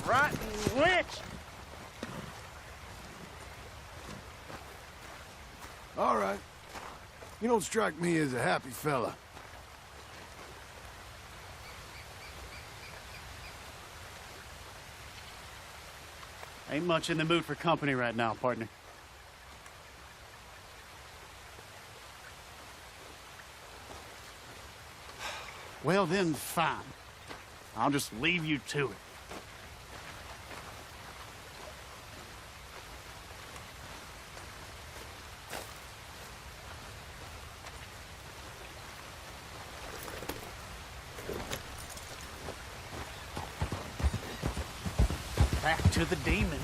rotten witch! All right. You don't strike me as a happy fella. Ain't much in the mood for company right now, partner. Well then, fine. I'll just leave you to it. Back to the demon.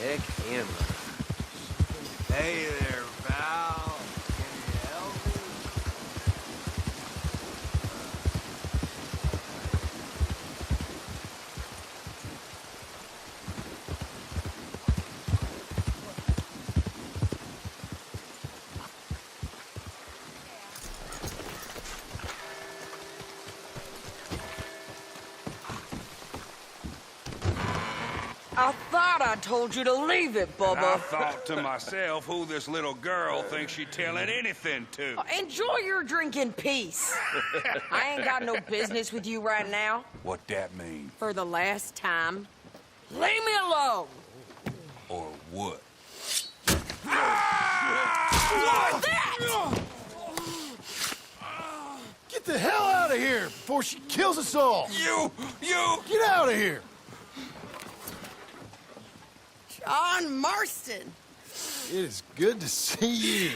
Heck am I? Hey there, Val. Can you help me? I thought I told you to leave it, And I Bubba. thought to myself who this little girl thinks she's telling anything to. Enjoy your drink in peace. I ain't got no business with you right now. What that mean? For the last time, leave me alone. Or what? What's that? Get the hell out of here before she kills us all! You! Get out of here! John Marston. It is good to see you.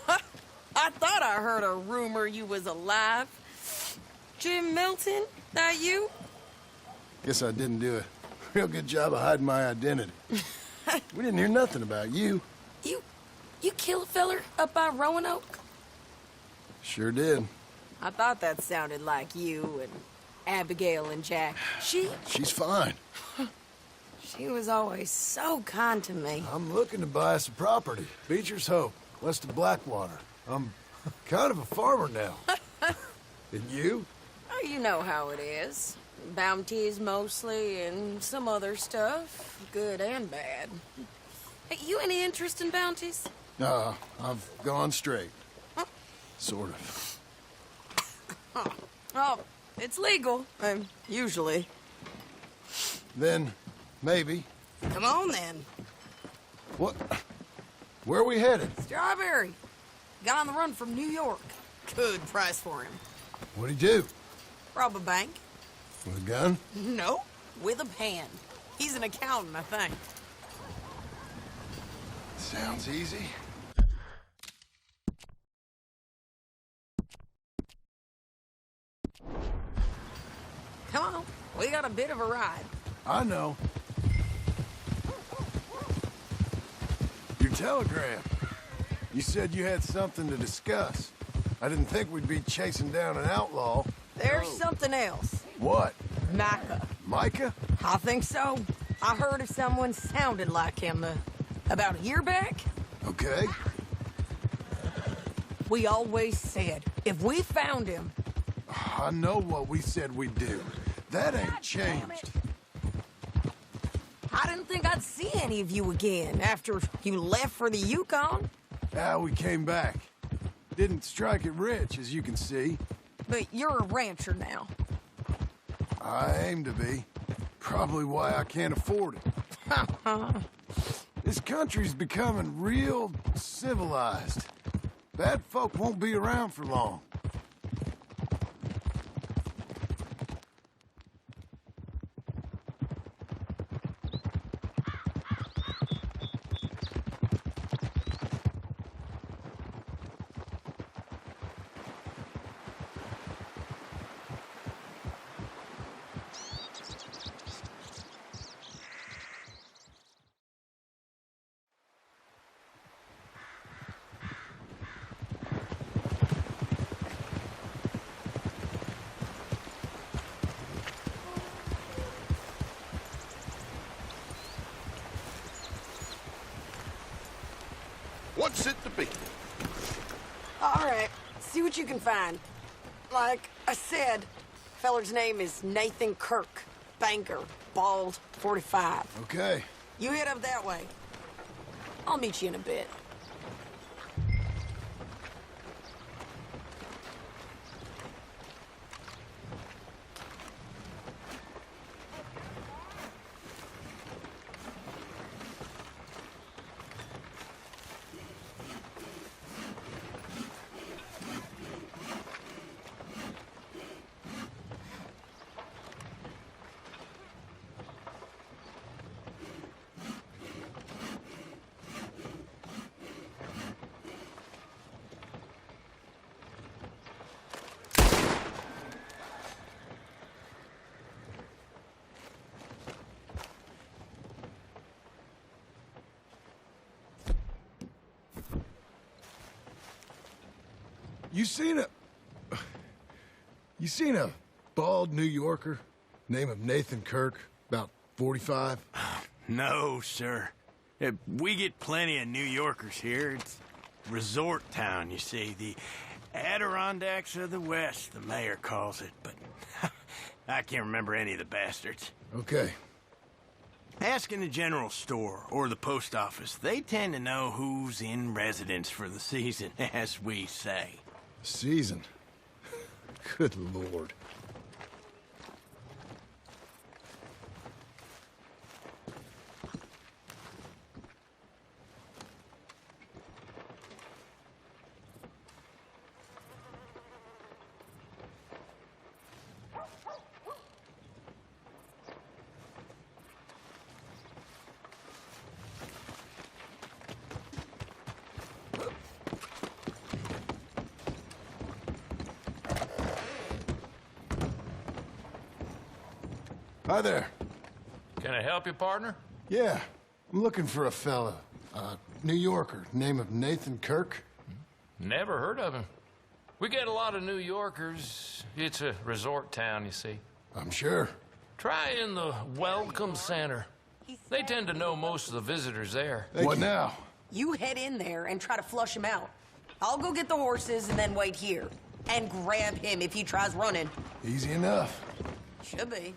I thought I heard a rumor you was alive. Jim Milton, that you? Guess I didn't do a real good job of hiding my identity. We didn't hear nothing about you. You kill a feller up by Roanoke? Sure did. I thought that sounded like you and Abigail and Jack. She's fine. She was always so kind to me. I'm looking to buy some property. Beecher's Hope, west of Blackwater. I'm kind of a farmer now. And you? Oh, you know how it is. Bounties mostly, and some other stuff, good and bad. Hey, you any interest in bounties? I've gone straight. Sort of. Oh, it's legal, usually. Then, maybe. Come on, then. What? Where are we headed? Strawberry. Got on the run from New York. Good price for him. What'd he do? Rob a bank. With a gun? No, with a pen. He's an accountant, I think. Sounds easy. Come on, we got a bit of a ride. I know. Your telegram. You said you had something to discuss. I didn't think we'd be chasing down an outlaw. There's something else. What? Micah. Micah? I think so. I heard of someone sounding like him about a year back. Okay. We always said, if we found him... I know what we said we'd do. That ain't changed. I didn't think I'd see any of you again after you left for the Yukon. Now we came back. Didn't strike it rich, as you can see. But you're a rancher now. I aim to be. Probably why I can't afford it. This country's becoming real civilized. Bad folk won't be around for long. What's it to be? All right, see what you can find. Like I said, feller's name is Nathan Kirk. Banker, bald, 45. Okay. You head up that way. I'll meet you in a bit. You seen a bald New Yorker, name of Nathan Kirk, about 45? No, sir. We get plenty of New Yorkers here. It's resort town, you see. The Adirondacks of the West, the mayor calls it, but I can't remember any of the bastards. Okay. Ask in the general store or the post office. They tend to know who's in residence for the season, as we say. Season? Good Lord. Hi there. Can I help you, partner? Yeah, I'm looking for a fella. New Yorker, name of Nathan Kirk. Never heard of him. We get a lot of New Yorkers. It's a resort town, you see. I'm sure. Try in the Welcome Center. They tend to know most of the visitors there. What now? You head in there and try to flush him out. I'll go get the horses and then wait here. And grab him if he tries running. Easy enough. Should be.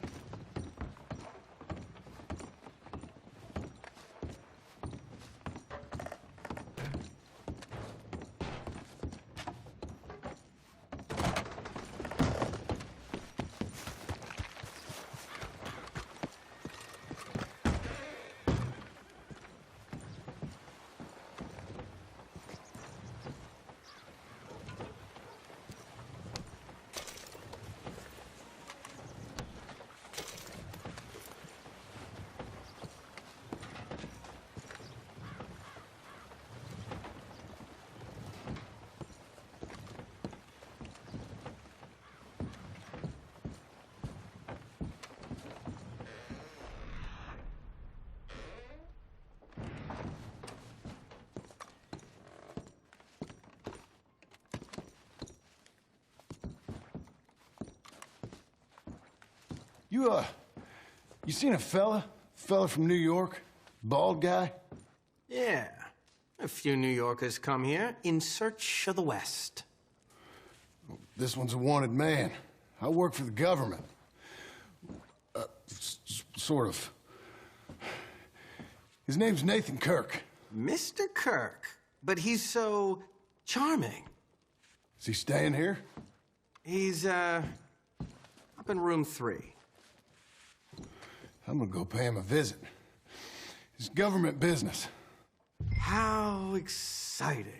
You seen a fella? Fella from New York? Bald guy? Yeah. A few New Yorkers come here in search of the West. This one's a wanted man. I work for the government. Sort of. His name's Nathan Kirk. Mr. Kirk? But he's so charming. Is he staying here? He's, up in room 3. I'm gonna go pay him a visit. It's government business. How exciting.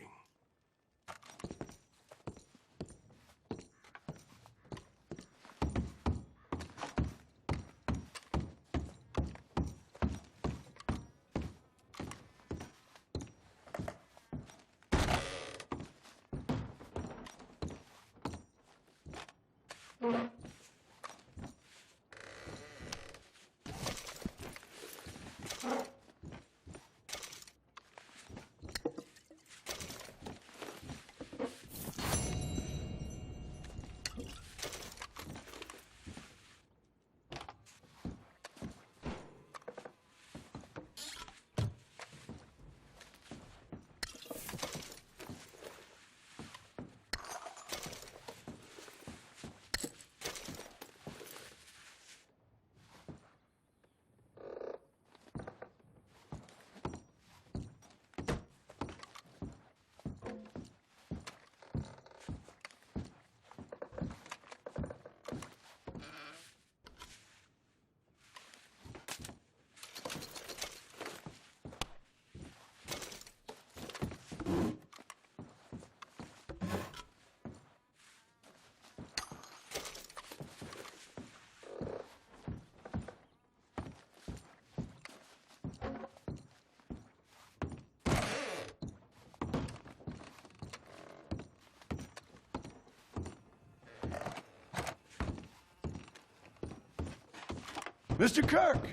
Mr. Kirk!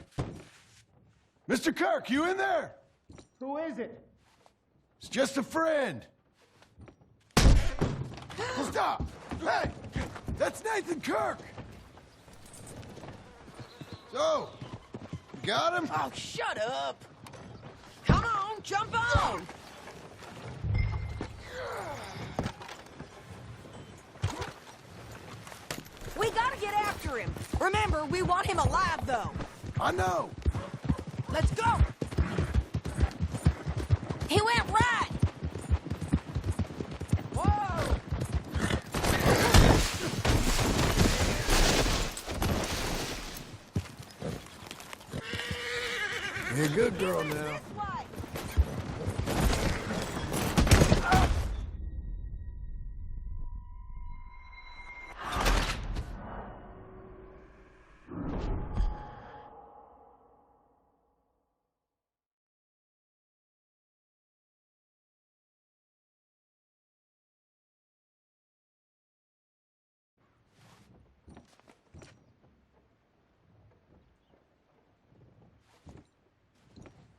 Mr. Kirk, you in there? Who is it? It's just a friend. Stop! Hey! That's Nathan Kirk! So, you got him? Oh, shut up! Come on, jump on! We gotta get after him. Remember, we want him alive, though. I know. Let's go! He went right! Whoa! You're a good girl now. This way!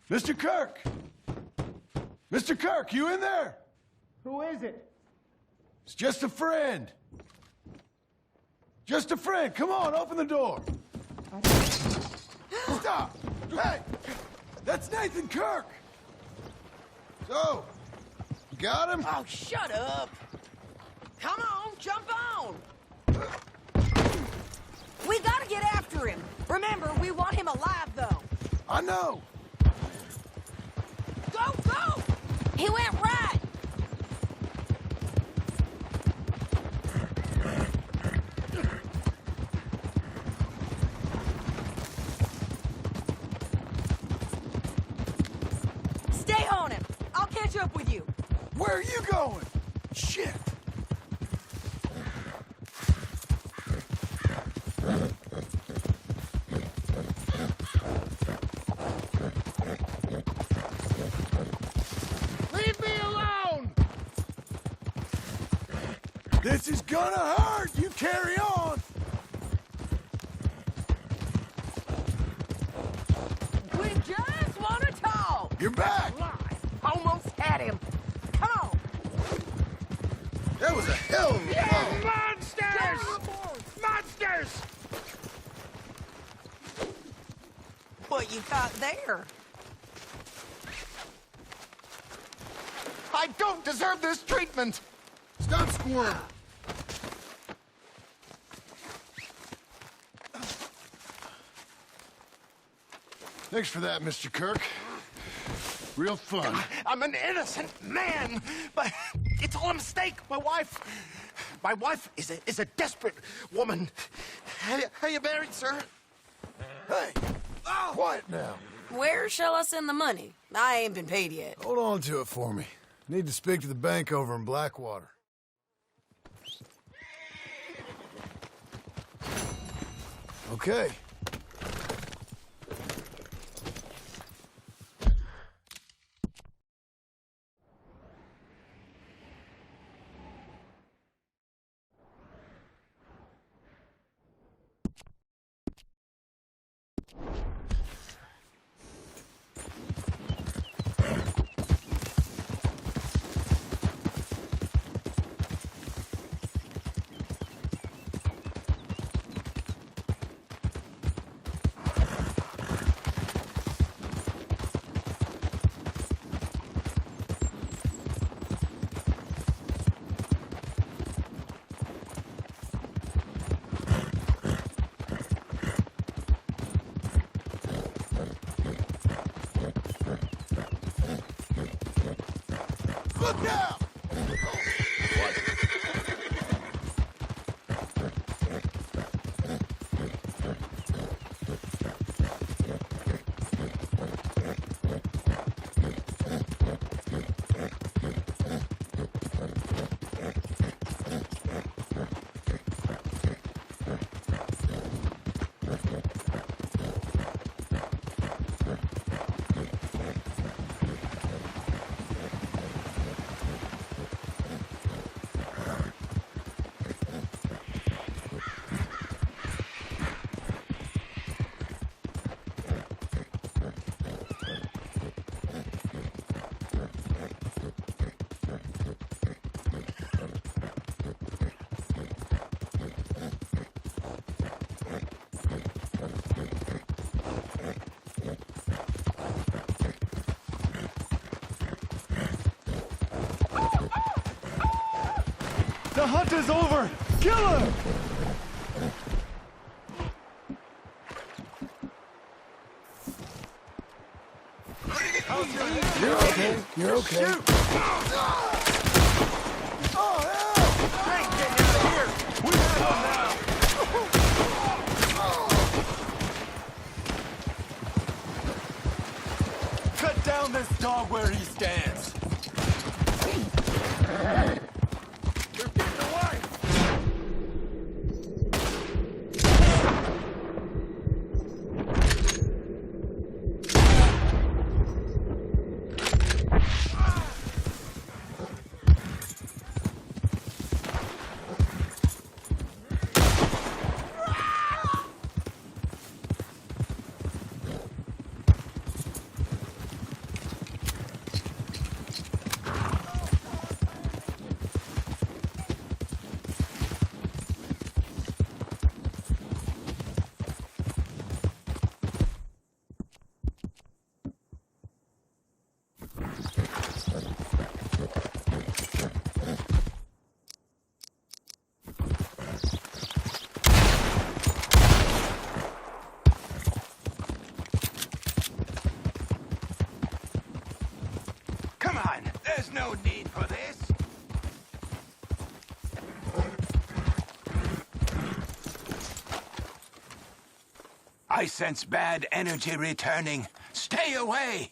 Mr. Kirk! Mr. Kirk, you in there? Who is it? It's just a friend. Just a friend. Come on, open the door. Stop! Hey! That's Nathan Kirk! So, you got him? Oh, shut up! Come on, jump on! We gotta get after him. Remember, we want him alive, though. I know. Go, go! He went right! Stay on him. I'll catch up with you. Where are you going? Shit! Leave me alone! This is gonna hurt! You carry on! We just want to talk. You're back! Almost had him. Come on. That was a hell of a blow. Monsters! Monsters! what you got there. I don't deserve this treatment! Stop squirming! Thanks for that, Mr. Kirk. Real fun. I'm an innocent man, but it's all a mistake. My wife is a desperate woman. How you married, sir? Hey, quiet now. Where shall I send the money? I ain't been paid yet. Hold on to it for me. Need to speak to the bank over in Blackwater. Okay. Look out! The hunt is over! Kill him! You're okay. You're okay. Shoot! Oh, hell! Hey, get out of here! We have him now! Cut down this dog where he stands! You're getting away! Come on, there's no need for this. I sense bad energy returning. Stay away!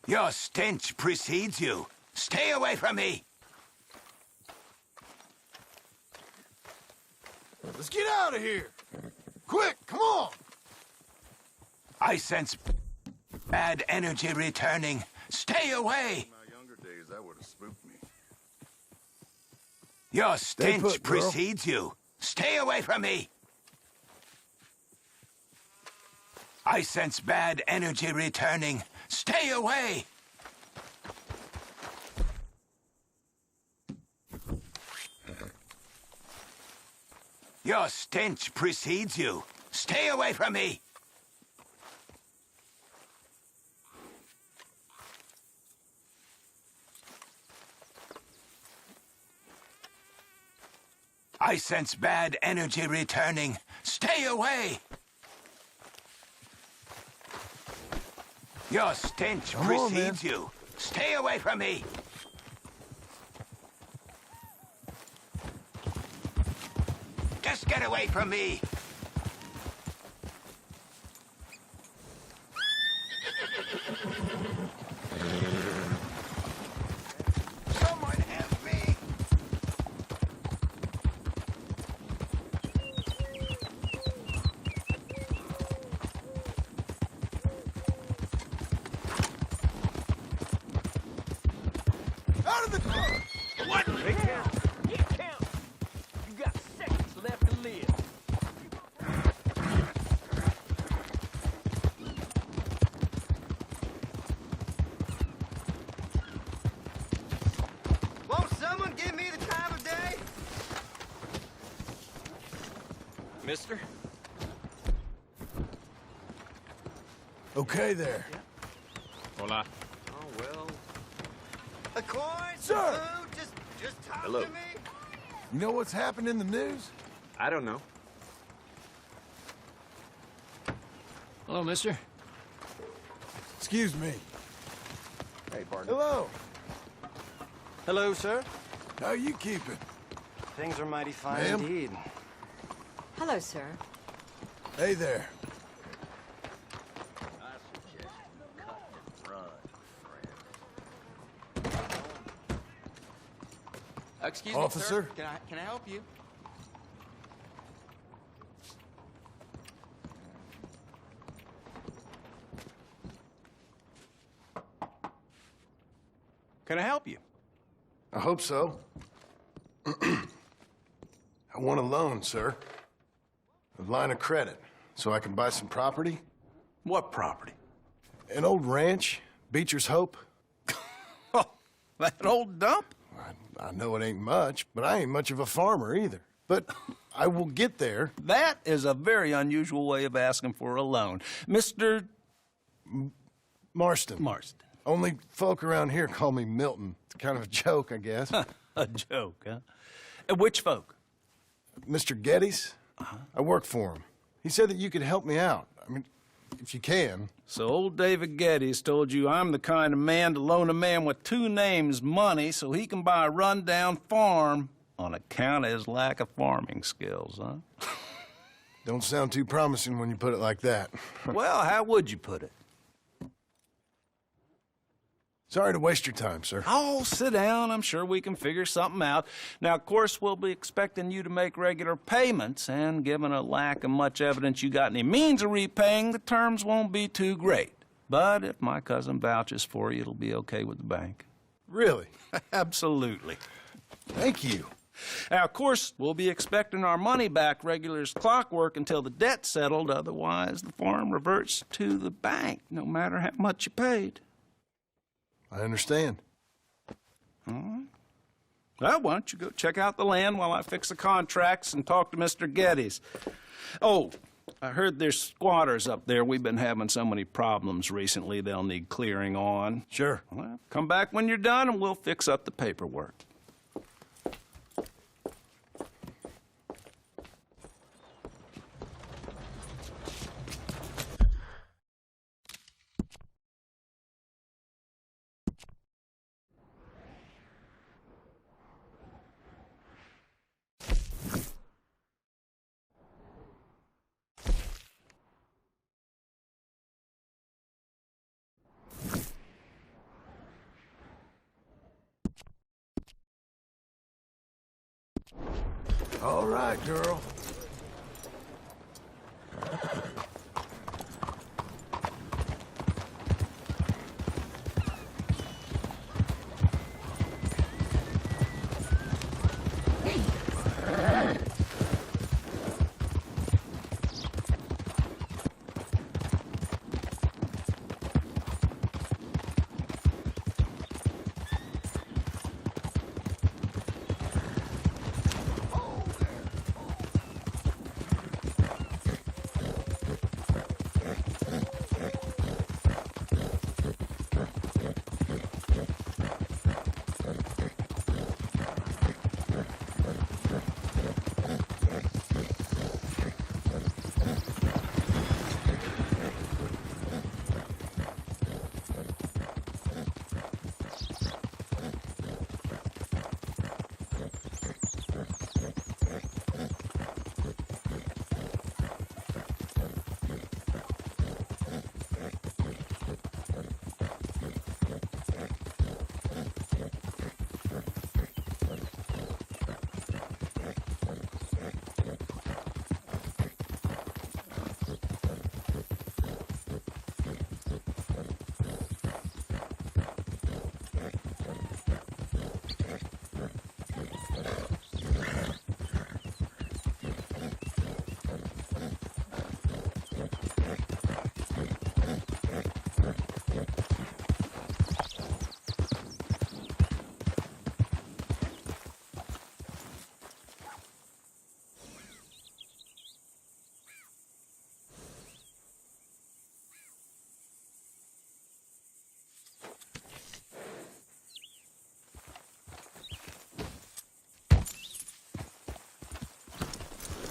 Your stench precedes you. Stay away from me! Let's get out of here! Quick, come on! I sense bad energy returning. Stay away! In my younger days, that would have spooked me. Your Stay stench put, girl. precedes you. Stay away from me! I sense bad energy returning. Stay away! Your stench precedes you. Stay away from me! I sense bad energy returning. Stay away! Your stench precedes you. Stay away from me! Just get away from me! Someone help me! Out of the car! What? They count. You count. You got seconds left to live. Won't someone give me the time of day? Mister? Okay there. Hola. Oh, well. A coin, Sir! some food, just talk Hello. to me. You know what's happened in the news? I don't know. Hello, mister. Excuse me. Hey, partner. Hello. Hello, sir. How you keeping? Things are mighty fine Ma'am? indeed. Hello, sir. Hey there. Excuse Officer? me, sir. Can I help you? Can I help you? I hope so. I want a loan, sir. A line of credit, so I can buy some property. What property? An old ranch, Beecher's Hope. Oh, that old dump? I know it ain't much, but I ain't much of a farmer either. But I will get there. That is a very unusual way of asking for a loan. Mr. Marston. Marston. Only folk around here call me Milton. It's kind of a joke, I guess. A joke, huh? And which folk? Mr. Geddes? I work for him. He said that you could help me out. I mean, if you can. So old David Geddes told you I'm the kind of man to loan a man with two names money so he can buy a rundown farm on account of his lack of farming skills, huh? Don't sound too promising when you put it like that. Well, how would you put it? Sorry to waste your time, sir. Oh, sit down. I'm sure we can figure something out. Now, of course, we'll be expecting you to make regular payments, and given a lack of much evidence you got any means of repaying, the terms won't be too great. But if my cousin vouches for you, it'll be okay with the bank. Really? Absolutely. Thank you. Now, of course, we'll be expecting our money back regular as clockwork until the debt's settled. Otherwise, the farm reverts to the bank, no matter how much you paid. I understand. All right. Well, why don't you go check out the land while I fix the contracts and talk to Mr. Geddes. Oh, I heard there's squatters up there. We've been having so many problems recently, they'll need clearing on. Sure. Well, come back when you're done and we'll fix up the paperwork. All right, girl.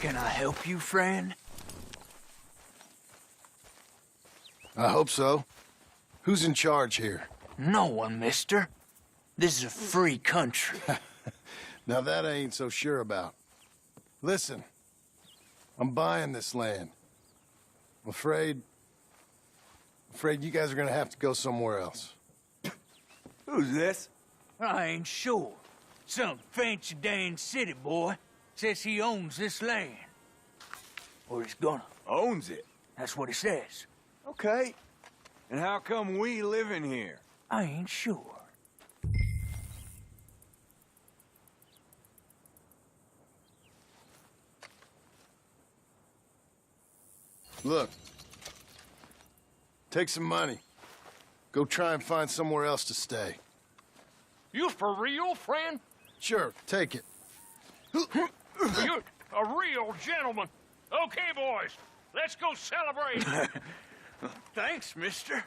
Can I help you, friend? I hope so. Who's in charge here? No one, mister. This is a free country. Now that I ain't so sure about. Listen, I'm buying this land. I'm afraid you guys are gonna have to go somewhere else. Who's this? I ain't sure. Some fancy Dan city boy says he owns this land. Or he's gonna. Owns it? That's what he says. Okay. And how come we living here? I ain't sure. Look. Take some money. Go try and find somewhere else to stay. You for real, friend? Sure, take it. You're a real gentleman. Okay, boys, let's go celebrate. Thanks, mister.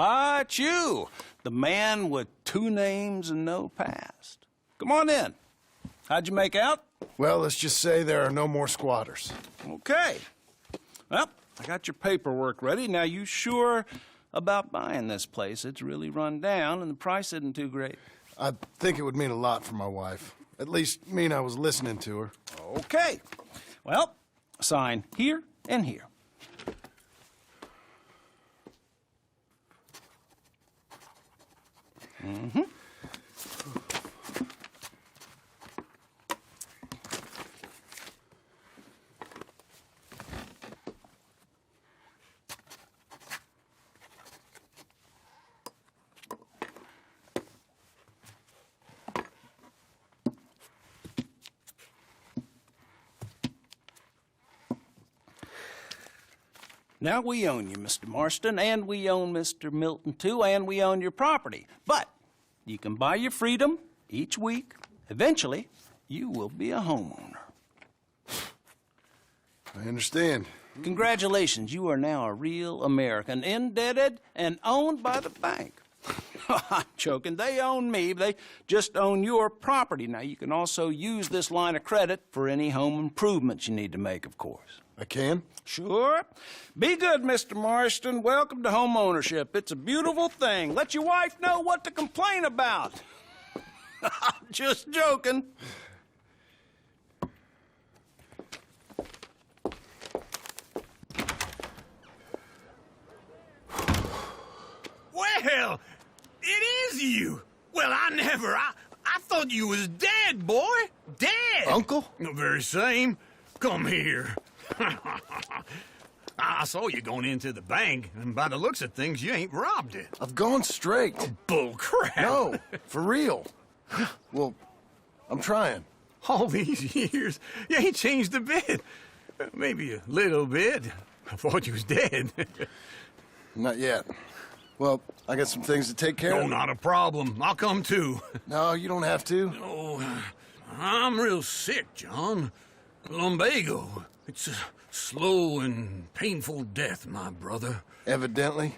Ah, it's you, the man with 2 names and no past. Come on in. How'd you make out? Well, let's just say there are no more squatters. Okay. Well, I got your paperwork ready. Now, you sure about buying this place? It's really run down, and the price isn't too great. I think it would mean a lot for my wife. At least mean I was listening to her. Okay. Well, sign here and here. Mm-hmm. Now, we own you, Mr. Marston, and we own Mr. Milton, too, and we own your property. But you can buy your freedom each week. Eventually, you will be a homeowner. I understand. Congratulations, you are now a real American, indebted and owned by the bank. I'm joking. They own me. They just own your property. Now, you can also use this line of credit for any home improvements you need to make, of course. I can? Sure. Be good, Mr. Marston. Welcome to home ownership. It's a beautiful thing. Let your wife know what to complain about. Just joking. Well, it is you. Well, I thought you was dead, boy. Dead. Uncle? The very same. Come here. I saw you going into the bank, and by the looks of things, you ain't robbed it. I've gone straight. Oh, bull crap. No, for real. Well, I'm trying. All these years, you ain't changed a bit. Maybe a little bit. I thought you was dead. Not yet. Well, I got some things to take care of. Oh, not a problem. I'll come too. No, you don't have to. Oh, I'm real sick, John. Lumbago. It's a slow and painful death, my brother. Evidently.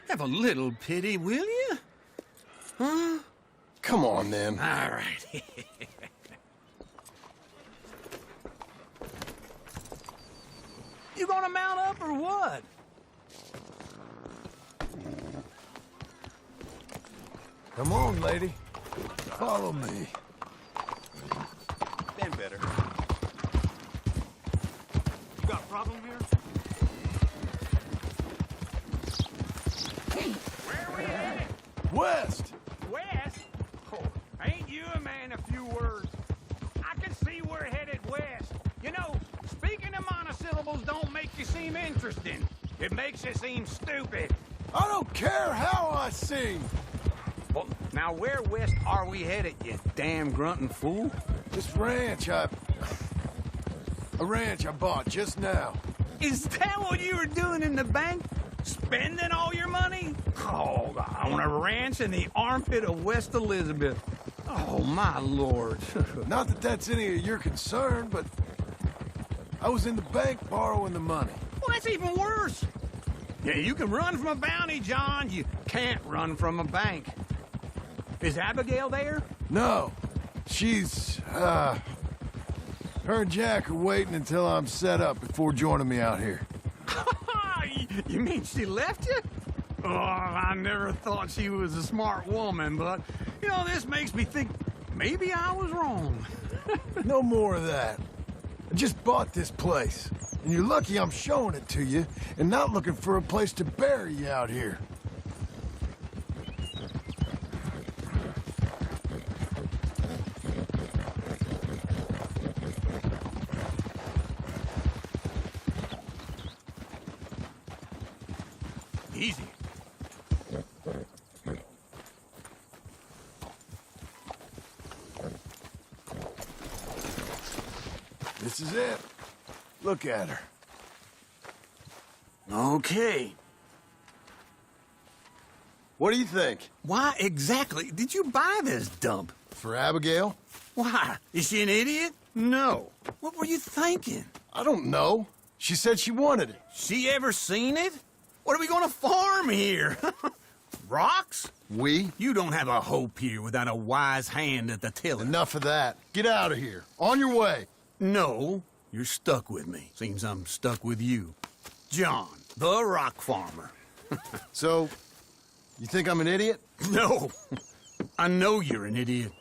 Have a little pity, will you? Huh? Come on, then. All right. You gonna mount up or what? Come on, lady. Follow me. Then better. You got a problem here? Where we at? West! West? Oh, ain't you a man of few words? I can see we're headed west. You know, speaking of monosyllables don't make you seem interesting. It makes you seem stupid. I don't care how I sing. Well, now where west are we headed, you damn grunting fool? This ranch a ranch I bought just now. Is that what you were doing in the bank? Spending all your money? Oh, on a ranch in the armpit of West Elizabeth. Oh, my lord. Not that that's any of your concern, but I was in the bank borrowing the money. Well, that's even worse. Yeah, you can run from a bounty, John. You can't run from a bank. Is Abigail there? No. She's, her and Jack are waiting until I'm set up before joining me out here. You mean she left you? Oh, I never thought she was a smart woman, but, you know, this makes me think maybe I was wrong. No more of that. I just bought this place, and you're lucky I'm showing it to you and not looking for a place to bury you out here. Easy. This is it. Look at her. Okay. What do you think? Why exactly did you buy this dump? For Abigail? Why? Is she an idiot? No. What were you thinking? I don't know. She said she wanted it. She ever seen it? What are we gonna farm here? Rocks? We? You don't have a hope here without a wise hand at the tiller. Enough of that. Get out of here. On your way. No, you're stuck with me. Seems I'm stuck with you. John, the rock farmer. So, you think I'm an idiot? No. I know you're an idiot.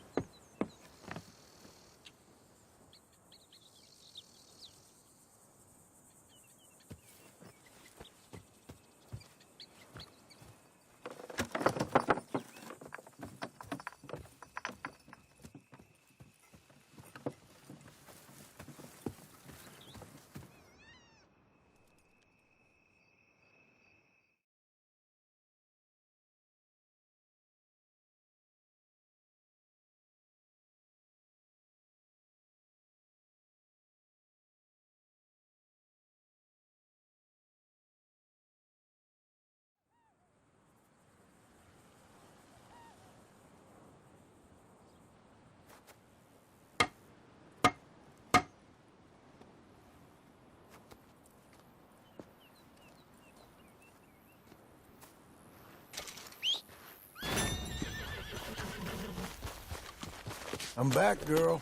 I'm back, girl.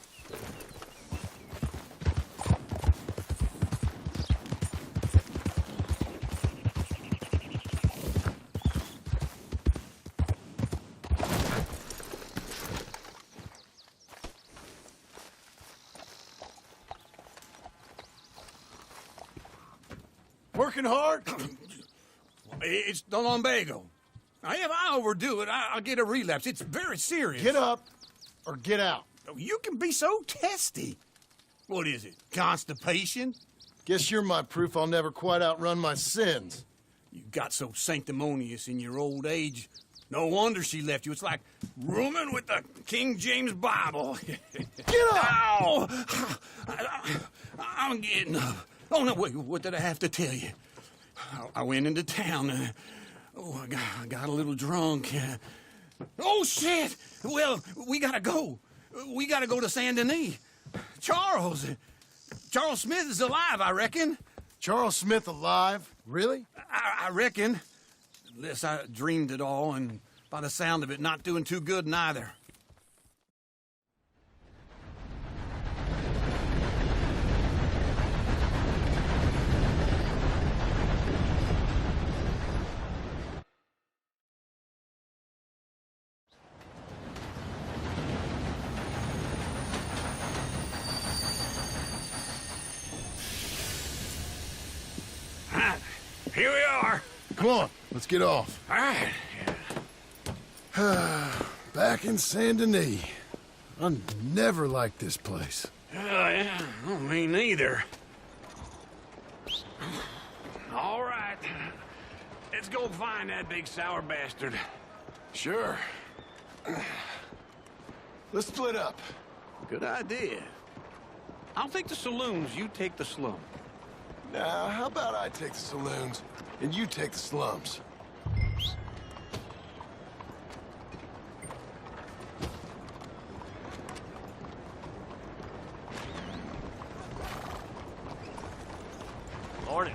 Working hard? It's the lumbago. Now, if I overdo it, I'll get a relapse. It's very serious. Get up or get out. You can be so testy. What is it, constipation? Guess you're my proof I'll never quite outrun my sins. You got so sanctimonious in your old age. No wonder she left you. It's like rooming with the King James Bible. Get up! Ow! I'm getting up. Oh, no, wait, what did I have to tell you? I went into town. I got a little drunk. Oh, shit! Well, we gotta go. We gotta go to Saint Denis. Charles Smith is alive, I reckon. Charles Smith alive? Really? I reckon. Unless I dreamed it all, and by the sound of it, not doing too good neither. Here we are. Come on, let's get off. All right. Back in Saint Denis. I never liked this place. Yeah, well, me neither. All right. Let's go find that big sour bastard. Sure. Let's split up. Good idea. I'll take the saloons, you take the slum. Now, how about I take the saloons, and you take the slums? Morning.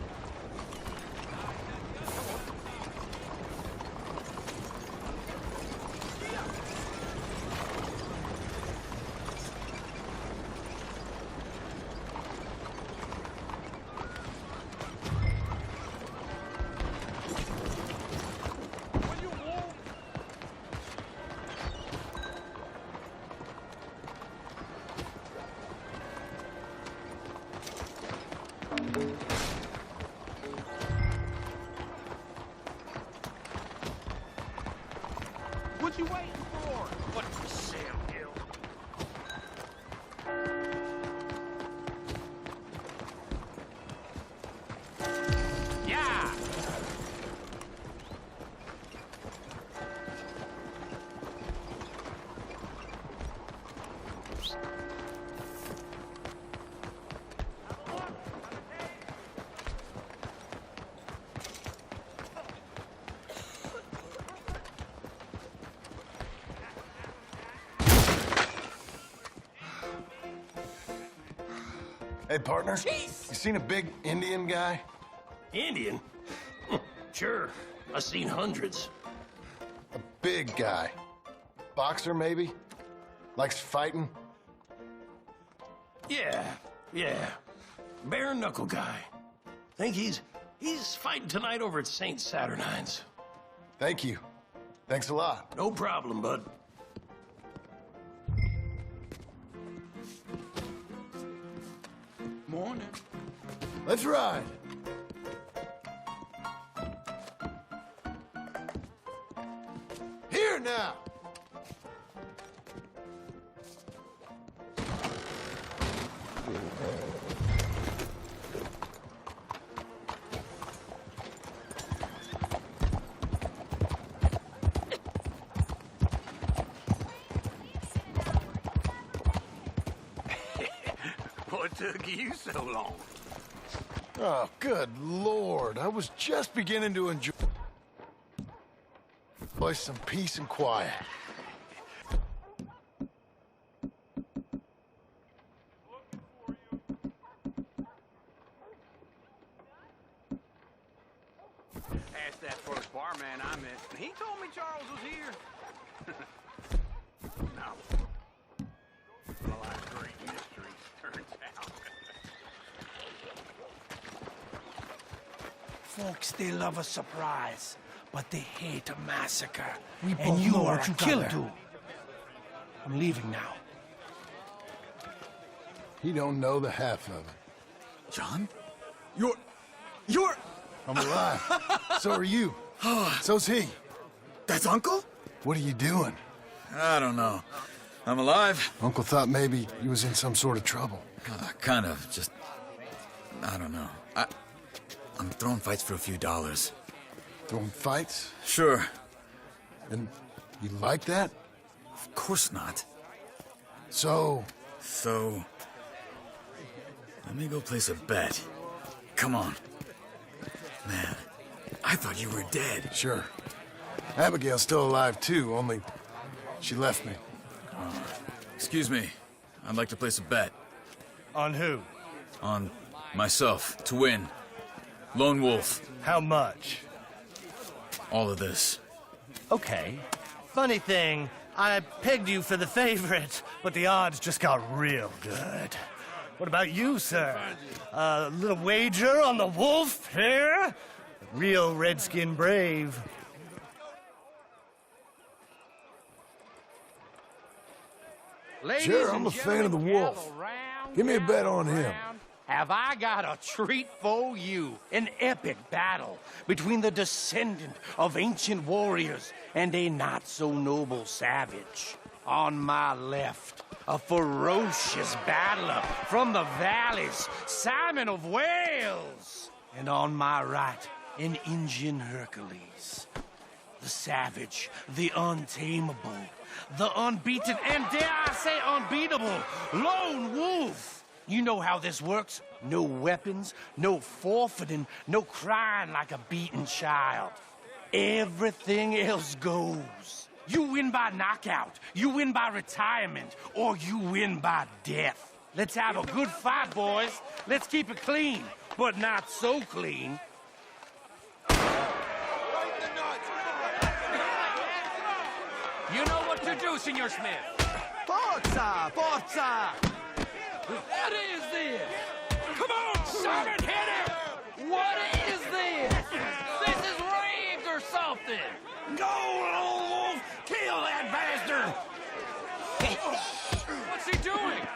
What you waiting for? What's the sale deal? Yeah! Hey, partner. You seen a big Indian guy? Indian? Sure. I've seen hundreds. A big guy. Boxer, maybe? Likes fighting? Yeah. Bare knuckle guy. Think he's fighting tonight over at St. Saturnine's. Thank you. Thanks a lot. No problem, bud. Morning. Let's ride. Here now. What took you so long? Oh, good Lord. I was just beginning to enjoy some peace and quiet. Asked that first barman I met, and he told me Charles was here. No. Well, like great mysteries, turns out. Folks, they love a surprise, but they hate a massacre. We and both you know are what a you killer. do. I'm leaving now. He don't know the half of it. John? You're... I'm alive. So are you. So's he. That's Uncle? What are you doing? I don't know. I'm alive. Uncle thought maybe he was in some sort of trouble. Kind of. Just... I don't know. I'm throwing fights for a few dollars. Throwing fights? Sure. And you like that? Of course not. So, let me go place a bet. Come on. Man, I thought you were dead. Sure. Abigail's still alive, too, only she left me. Excuse me. I'd like to place a bet. On who? On myself, to win. Lone Wolf. How much? All of this. Okay. Funny thing, I pegged you for the favorite, but the odds just got real good. What about you, sir? A little wager on the wolf here? Real redskin brave. Sure, I'm a fan of the wolf. Give me a bet on him. Have I got a treat for you? An epic battle between the descendant of ancient warriors and a not-so-noble savage. On my left, a ferocious battler from the valleys, Simon of Wales. And on my right, an Indian Hercules. The savage, the untamable, the unbeaten, and dare I say unbeatable, lone wolf. You know how this works. No weapons, no forfeiting, no crying like a beaten child. Everything else goes. You win by knockout, you win by retirement, or you win by death. Let's have a good fight, boys. Let's keep it clean, but not so clean. You know what to do, Senor Smith. Forza! Forza! What is this? Come on, son, and hit him! What is this? This is rigged or something! Go, lone wolf! Kill that bastard! What's he doing?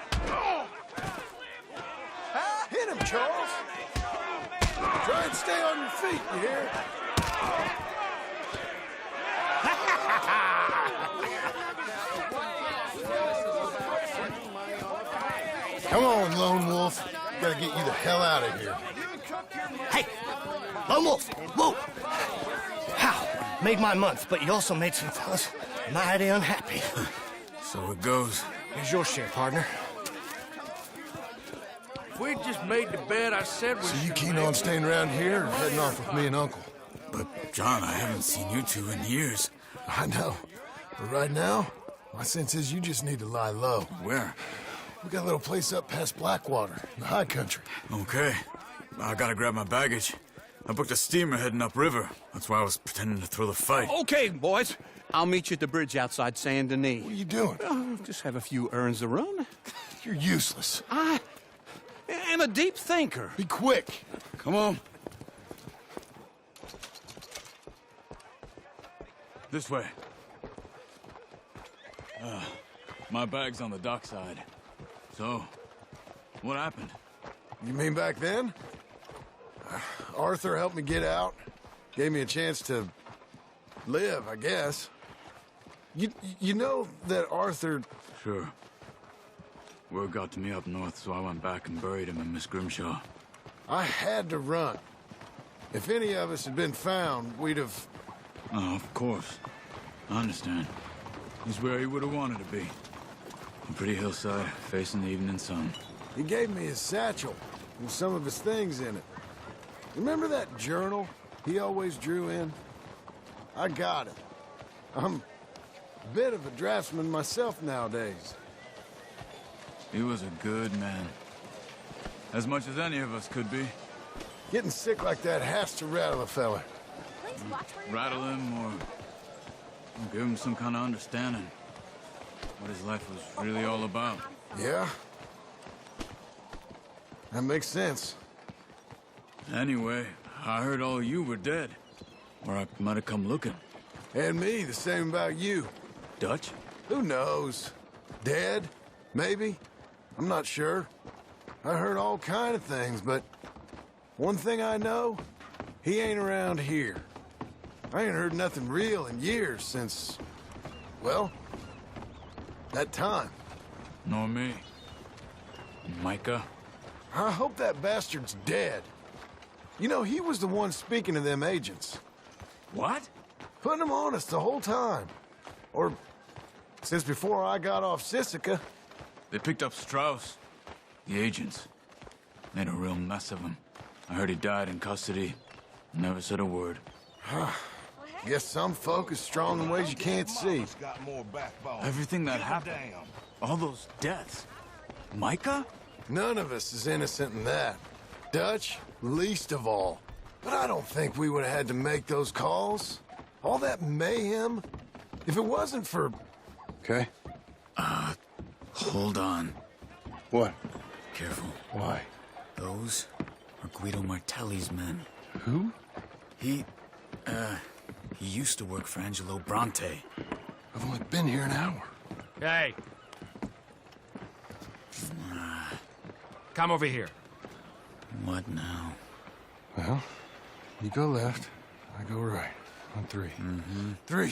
Hit him, Charles! Try and stay on your feet, you hear? Come on, Lone Wolf. Gotta get you the hell out of here. Hey! Lone Wolf! Whoa! How? Made my month, but you also made some fellas mighty unhappy. So it goes. Here's your share, partner. We just made the bed I said we So you keen on staying around here or heading off with me and Uncle? But, John, I haven't seen you two in years. I know. But right now, my sense is you just need to lie low. Where? We got a little place up past Blackwater, in the high country. Okay. I gotta grab my baggage. I booked a steamer heading upriver. That's why I was pretending to throw the fight. Okay, boys. I'll meet you at the bridge outside Saint Denis. What are you doing? Just have a few errands to run. You're useless. I am a deep thinker. Be quick. Come on. This way. My bag's on the dockside. So, what happened? You mean back then? Arthur helped me get out. Gave me a chance to live, I guess. You know that Arthur... Sure. Word got to me up north, so I went back and buried him in Miss Grimshaw. I had to run. If any of us had been found, we'd have... Oh, of course. I understand. He's where he would have wanted to be. A pretty hillside, facing the evening sun. He gave me his satchel with some of his things in it. Remember that journal he always drew in? I got it. I'm a bit of a draftsman myself nowadays. He was a good man. As much as any of us could be. Getting sick like that has to rattle a fella. Rattle him or give him some kind of understanding. What his life was really all about. Yeah? That makes sense. Anyway, I heard all you were dead. Or I might have come looking. And me, the same about you. Dutch? Who knows? Dead? Maybe? I'm not sure. I heard all kind of things, but one thing I know, he ain't around here. I ain't heard nothing real in years since, well, that time. Nor me. Micah? I hope that bastard's dead. You know, he was the one speaking to them agents. What? Putting them on us the whole time. Or since before I got off Sisika. They picked up Strauss. The agents. Made a real mess of him. I heard he died in custody. Never said a word. Guess some folk is strong in ways you can't see. Everything that happened. All those deaths. Micah? None of us is innocent in that. Dutch, least of all. But I don't think we would have had to make those calls. All that mayhem. If it wasn't for... Okay. Hold on. What? Careful. Why? Those are Guido Martelli's men. Who? He used to work for Angelo Bronte. I've only been here an hour. Hey. Come over here. What now? Well, you go left, I go right. On three. Mm-hmm. 3.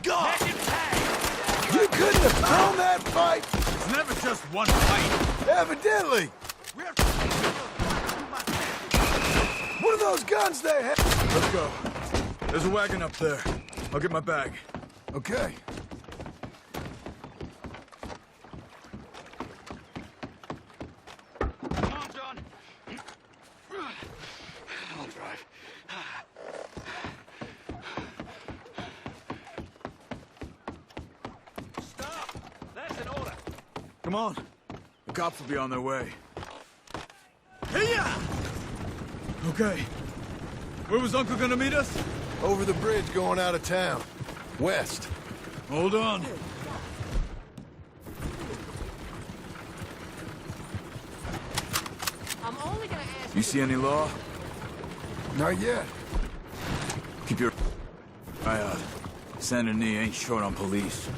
God! You couldn't have thrown that fight! never just one fight. Evidently. What are those guns they have? Let's go. There's a wagon up there. I'll get my bag. Okay. Come on, John. I'll drive. Stop! That's an order. Come on. The cops will be on their way. Hey-ya! Okay. Where was Uncle gonna meet us? Over the bridge going out of town. West. Hold on. I'm only gonna ask You see any law? Not yet. Keep your eye out. Saint Denis ain't short on police.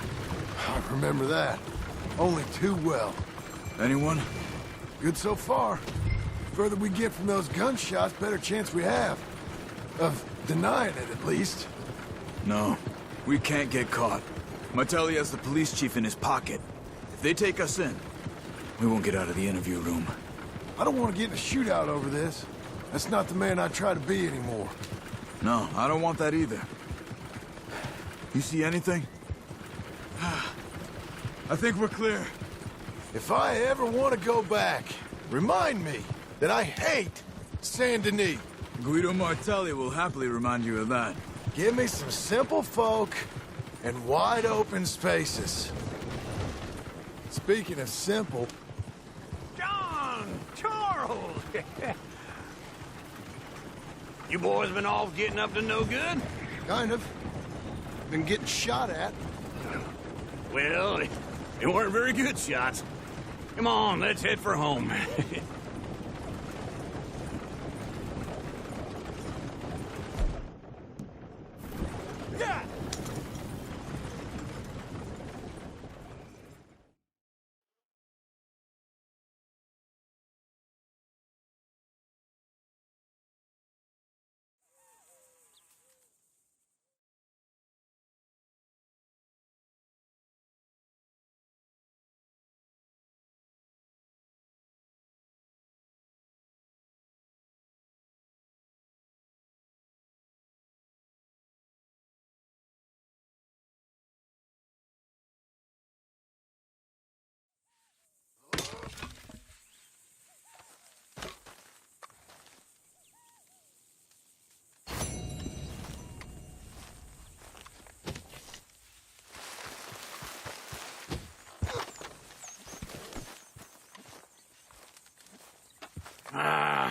I remember that. Only too well. Anyone? Good so far. Further we get from those gunshots, better chance we have. Of denying it, at least. No. We can't get caught. Martelli has the police chief in his pocket. If they take us in, we won't get out of the interview room. I don't want to get in a shootout over this. That's not the man I try to be anymore. No, I don't want that either. You see anything? I think we're clear. If I ever want to go back, remind me that I hate Saint Denis. Guido Martelli will happily remind you of that. Give me some simple folk and wide open spaces. Speaking of simple... John! Charles! You boys been off getting up to no good? Kind of. Been getting shot at. Well, they weren't very good shots. Come on, let's head for home. Yeah!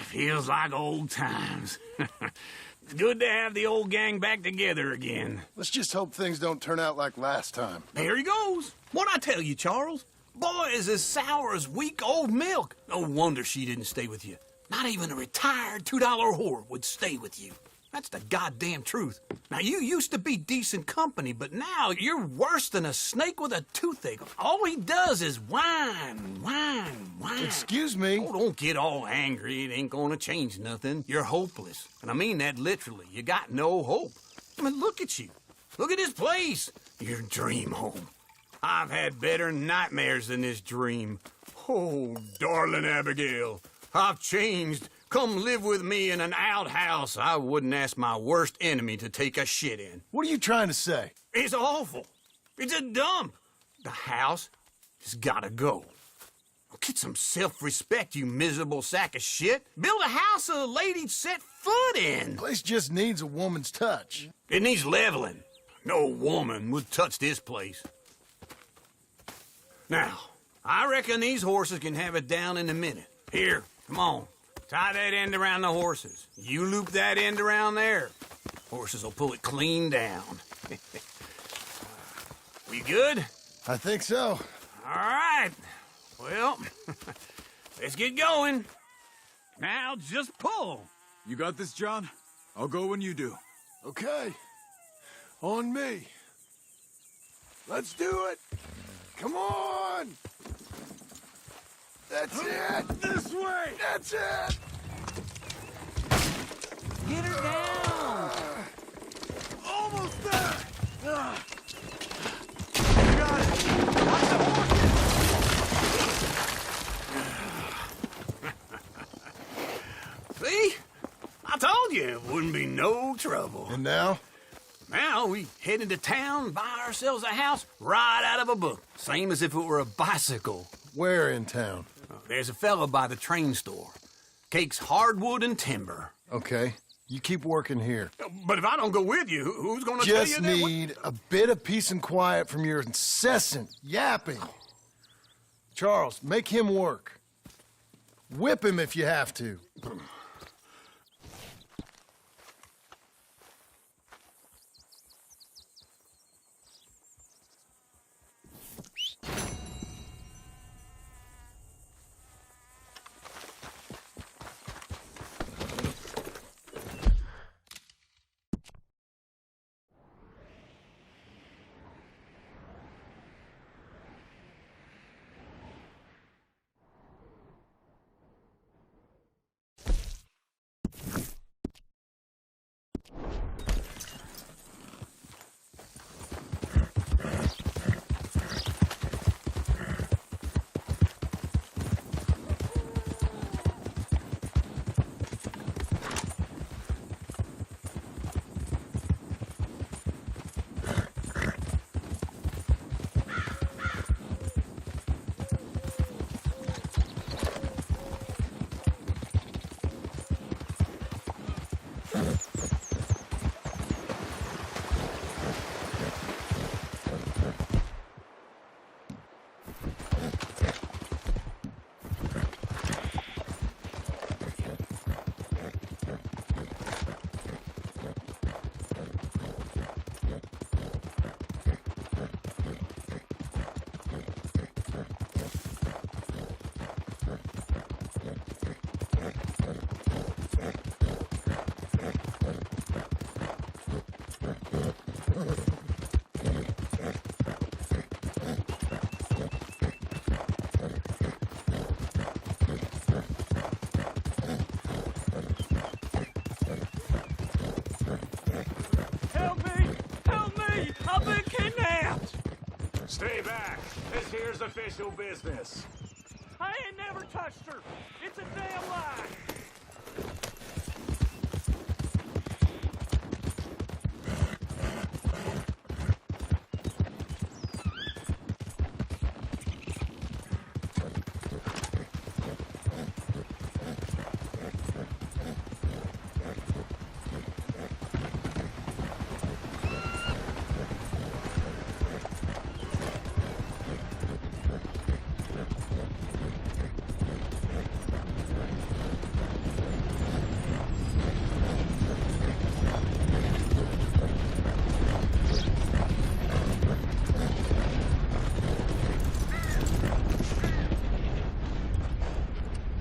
Feels like old times. It's good to have the old gang back together again. Let's just hope things don't turn out like last time. There he goes. What'd I tell you, Charles? Boy is as sour as weak old milk. No wonder she didn't stay with you. Not even a retired $2 whore would stay with you. That's the goddamn truth. Now, you used to be decent company, but now you're worse than a snake with a toothache. All he does is whine, whine, whine. Excuse me? Oh, don't get all angry. It ain't gonna change nothing. You're hopeless. And I mean that literally. You got no hope. I mean, look at you. Look at this place. Your dream home. I've had better nightmares than this dream. Oh, darling Abigail, I've changed. Come live with me in an outhouse I wouldn't ask my worst enemy to take a shit in. What are you trying to say? It's awful. It's a dump. The house has gotta go. Get some self-respect, you miserable sack of shit. Build a house a lady'd set foot in. The place just needs a woman's touch. It needs leveling. No woman would touch this place. Now, I reckon these horses can have it down in a minute. Here, come on. Tie that end around the horses. You loop that end around there. Horses will pull it clean down. We good? I think so. All right. Well, let's get going. Now, just pull. You got this, John? I'll go when you do. Okay. On me. Let's do it. Come on. That's it! This way! That's it! Get her down! Almost there! You got it! Watch the horses! trouble. And now? Now we head into town, buy ourselves a house right out of a book. Same as if it were a bicycle. Where in town? There's a fella by the train store. Cakes hardwood and timber. Okay. You keep working here. But if I don't go with you, who's gonna tell you Just that? need a bit of peace and quiet from your incessant yapping. Charles, make him work. Whip him if you have to. Stay back. This here's official business. I ain't never touched her. It's a damn lie.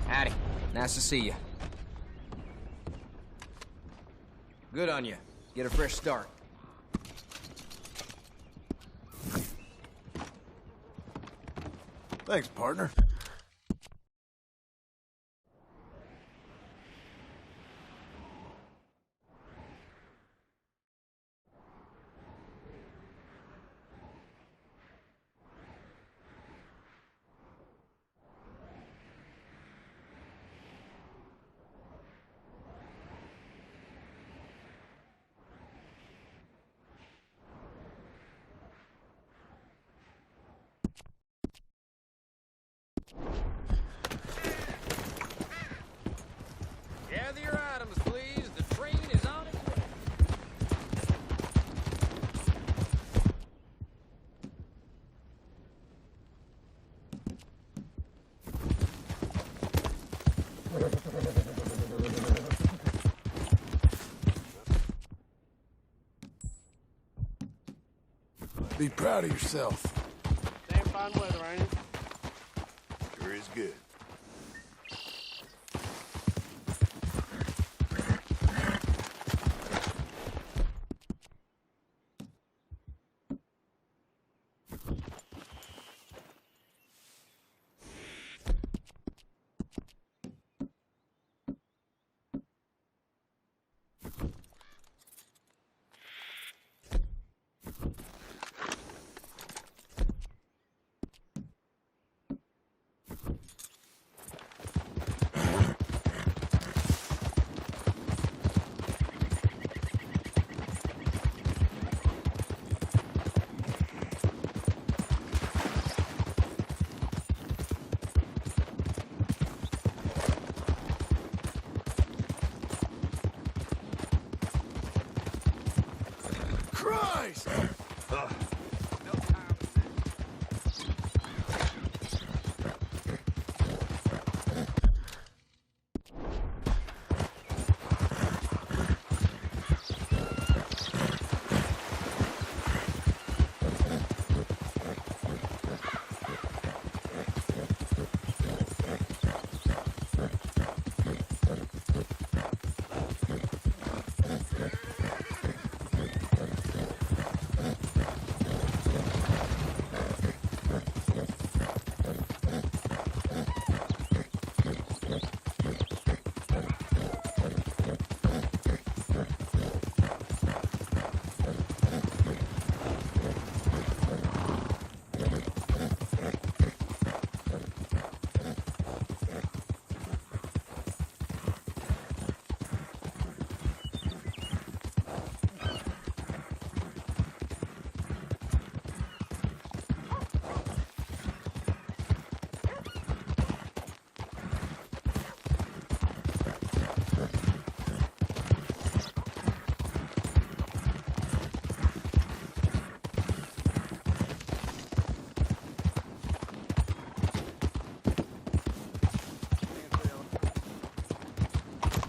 Howdy. Nice to see you. Good on you. Get a fresh start. Thanks, partner. Gather your items, please. The train is on its way. Be proud of yourself. Damn fine weather, ain't it? Sure is good. Christ!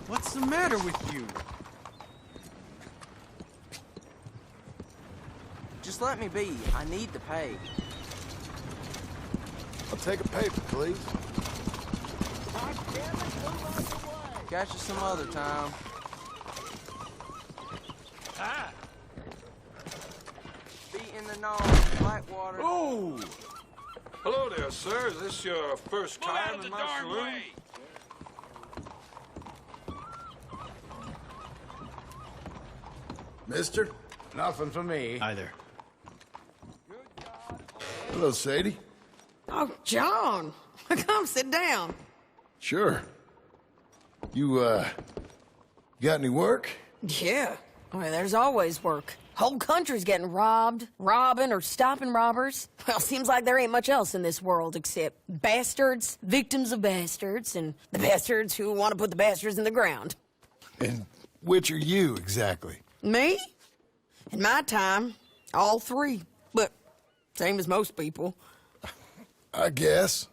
What's the matter with you? Just let me be. I need the pay. I'll take a paper, please. Catch you some other time. Ah! Feet in the nose, Blackwater. Oh! Hello there, sir. Is this your first time in my saloon? Mister? Nothing for me. Either. Hello, Sadie. Oh, John. Come sit down. Sure. You, got any work? Yeah. Well, there's always work. Whole country's getting robbed, robbing, or stopping robbers. Well, seems like there ain't much else in this world except bastards, victims of bastards, and the bastards who want to put the bastards in the ground. And which are you, exactly? Me? In my time, all three. But same as most people. I guess.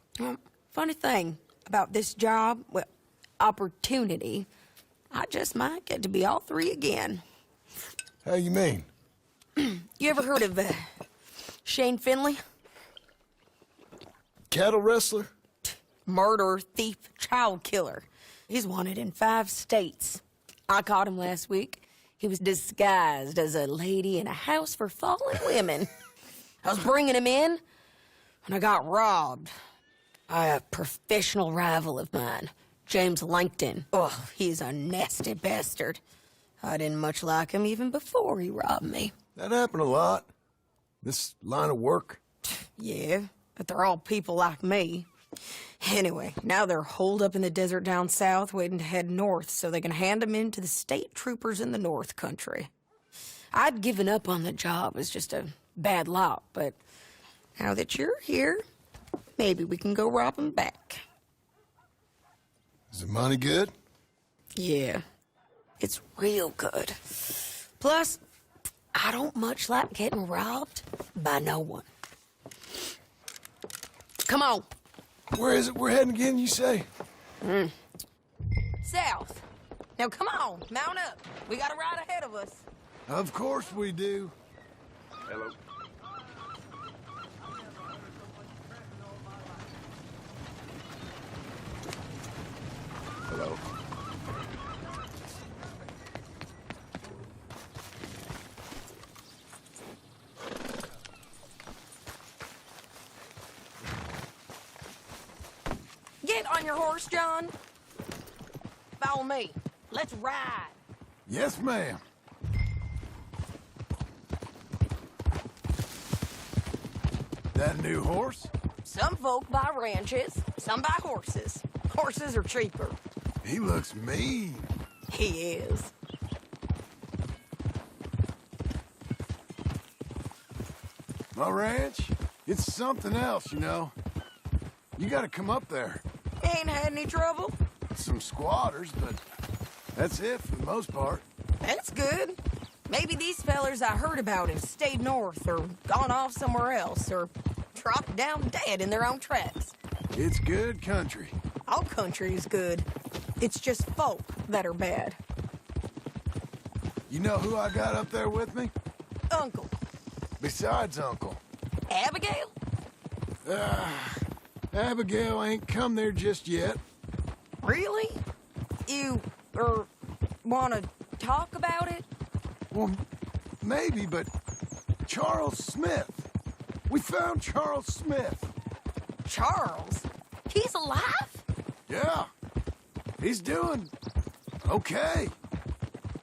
Funny thing about this job, well, opportunity, I just might get to be all three again. How you mean? You ever heard of Shane Finley? Cattle wrestler? Murderer, thief, child killer. He's wanted in 5 states. I caught him last week. He was disguised as a lady in a house for fallen women. I was bringing him in, and I got robbed by a professional rival of mine, James Langton. Oh, he's a nasty bastard. I didn't much like him even before he robbed me. That happened a lot. This line of work. Yeah, but they're all people like me. Anyway, now they're holed up in the desert down south, waiting to head north so they can hand them in to the state troopers in the north country. I'd given up on the job as just a bad lot, but now that you're here, maybe we can go rob them back. Is the money good? Yeah, it's real good. Plus, I don't much like getting robbed by no one. Come on. Where is it we're heading again, you say? South. Now, come on, mount up. We got a ride ahead of us. Of course we do. Hello. Hello. Get on your horse, John. Follow me. Let's ride. Yes, ma'am. That new horse? Some folk buy ranches, some buy horses. Horses are cheaper. He looks mean. He is. My ranch? It's something else, you know. You gotta come up there. Ain't had any trouble? Some squatters, but that's it for the most part. That's good. Maybe these fellers I heard about have stayed north or gone off somewhere else or dropped down dead in their own tracks. It's good country. All country is good. It's just folk that are bad. You know who I got up there with me? Uncle. Besides Uncle. Abigail? Abigail ain't come there just yet. Really? You, wanna talk about it? Well, maybe, but Charles Smith. We found Charles Smith. Charles? He's alive? Yeah. He's doing okay.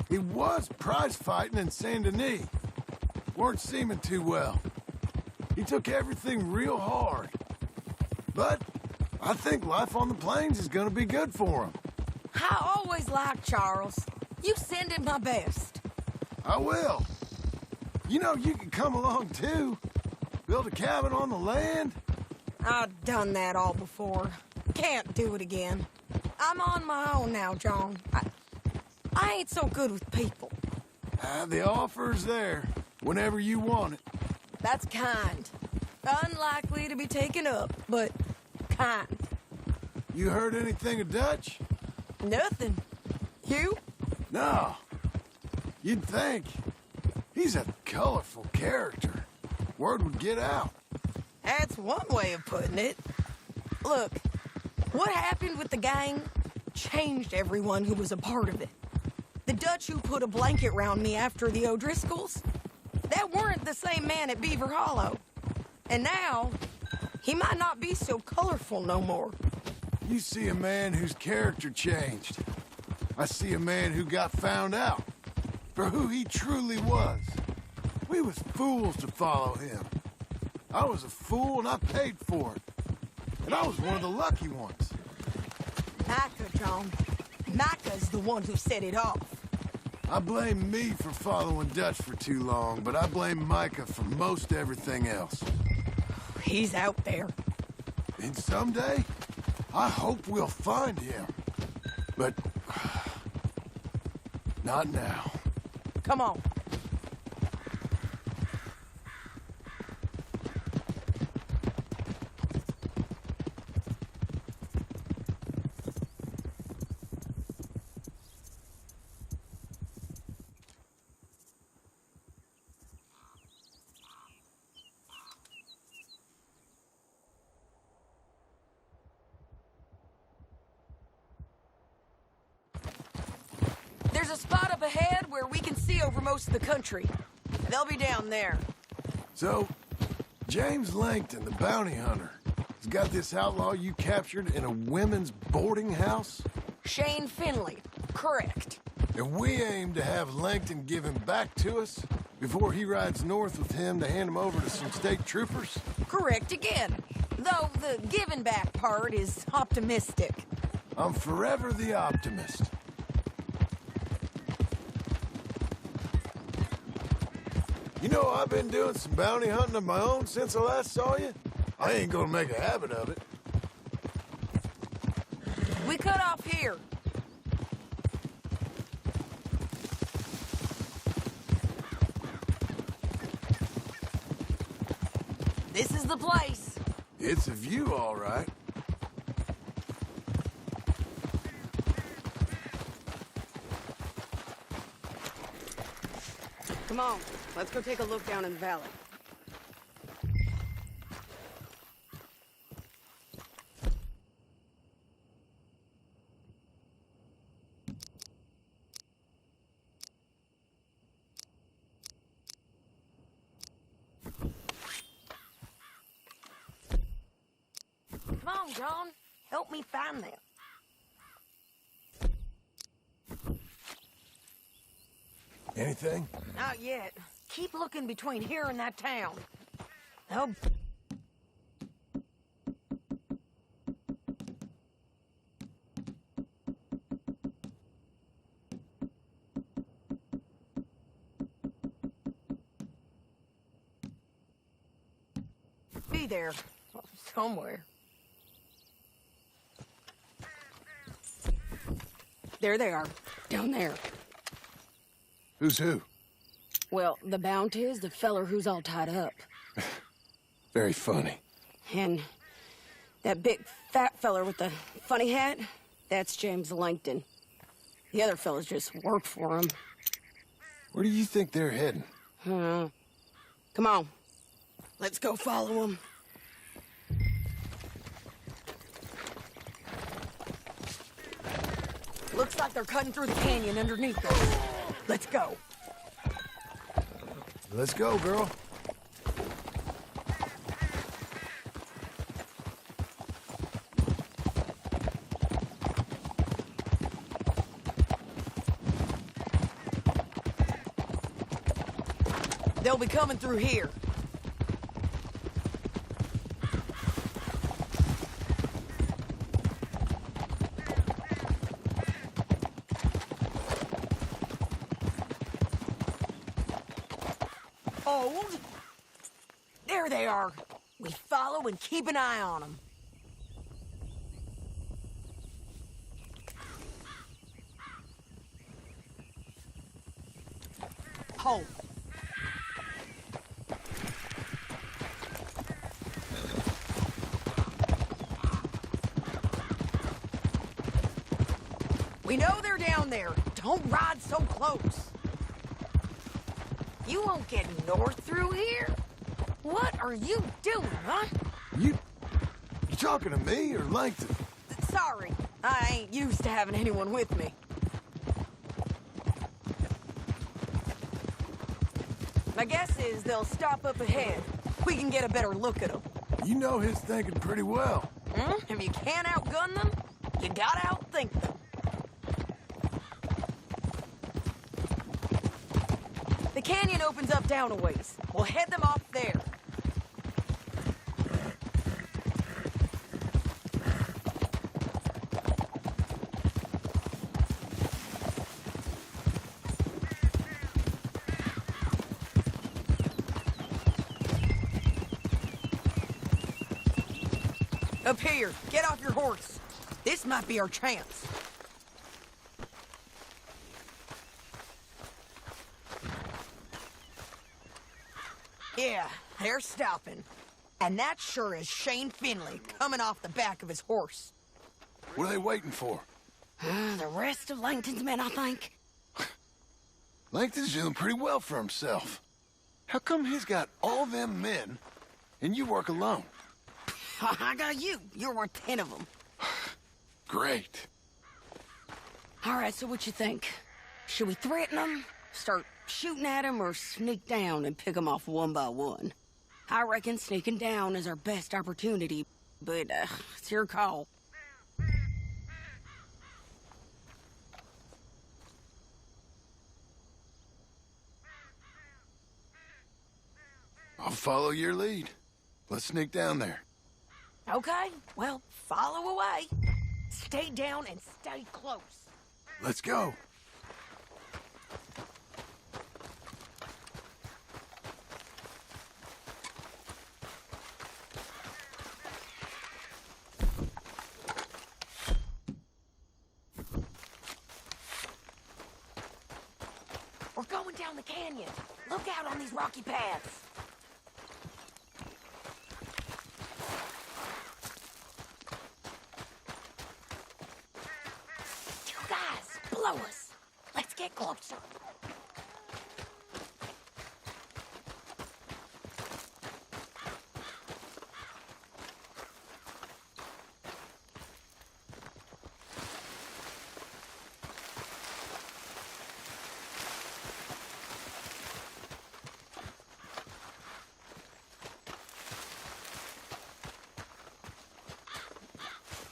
He was prize fighting in Saint Denis. Weren't seeming too well. He took everything real hard. But I think life on the plains is gonna be good for him. I always liked Charles. You send him my best. I will. You know, you can come along too. Build a cabin on the land. I've done that all before. Can't do it again. I'm on my own now, John. I ain't so good with people. The offer's there, whenever you want it. That's kind. Unlikely to be taken up, but kind. You heard anything of Dutch? Nothing. You? No. You'd think. He's a colorful character. Word would get out. That's one way of putting it. Look, what happened with the gang changed everyone who was a part of it. The Dutch who put a blanket round me after the O'Driscolls, that weren't the same man at Beaver Hollow. And now, he might not be so colorful no more. You see a man whose character changed. I see a man who got found out for who he truly was. We was fools to follow him. I was a fool and I paid for it. And I was one of the lucky ones. Micah, John. Micah's the one who set it off. I blame me for following Dutch for too long, but I blame Micah for most everything else. He's out there. And someday, I hope we'll find him. But not now. Come on. There's a spot up ahead where we can see over most of the country. They'll be down there. So, James Langton, the bounty hunter, has got this outlaw you captured in a women's boarding house? Shane Finley. Correct. And we aim to have Langton give him back to us before he rides north with him to hand him over to some state troopers? Correct again. Though the giving back part is optimistic. I'm forever the optimist. You know, I've been doing some bounty hunting of my own since I last saw you. I ain't gonna make a habit of it. We cut off here. This is the place. It's a view, all right. Come on, let's go take a look down in the valley. Come on, John. Help me find them. Anything? Not yet. Keep looking between here and that town. Oh. Be there. Somewhere. There they are. Down there. Who's who? Well, the Bounty is the feller who's all tied up. Very funny. And that big fat feller with the funny hat, that's James Langton. The other fellas just work for him. Where do you think they're heading? Come on. Let's go follow them. Looks like they're cutting through the canyon underneath us. Let's go. Let's go, girl. They'll be coming through here. Hold. There they are. We follow and keep an eye on them. Hold. We know they're down there. Don't ride so close. You won't get north through here? What are you doing, huh? You talking to me or Langton? Sorry, I ain't used to having anyone with me. My guess is they'll stop up ahead. We can get a better look at them. You know his thinking pretty well. If you can't outgun them, you gotta outthink them. The canyon opens up down a ways. We'll head them off there. Up here, get off your horse. This might be our chance. Yeah, they're stopping. And that sure is Shane Finley coming off the back of his horse. What are they waiting for? The rest of Langton's men, I think. Langton's doing pretty well for himself. How come he's got all them men and you work alone? I got you. You're worth 10 of them. Great. All right, so what you think? Should we threaten them, start shooting at them, or sneak down and pick them off one by one? I reckon sneaking down is our best opportunity, but it's your call. I'll follow your lead. Let's sneak down there. Okay, well, follow away. Stay down and stay close. Let's go. We're going down the canyon. Look out on these rocky paths. You guys, blow us. Let's get closer.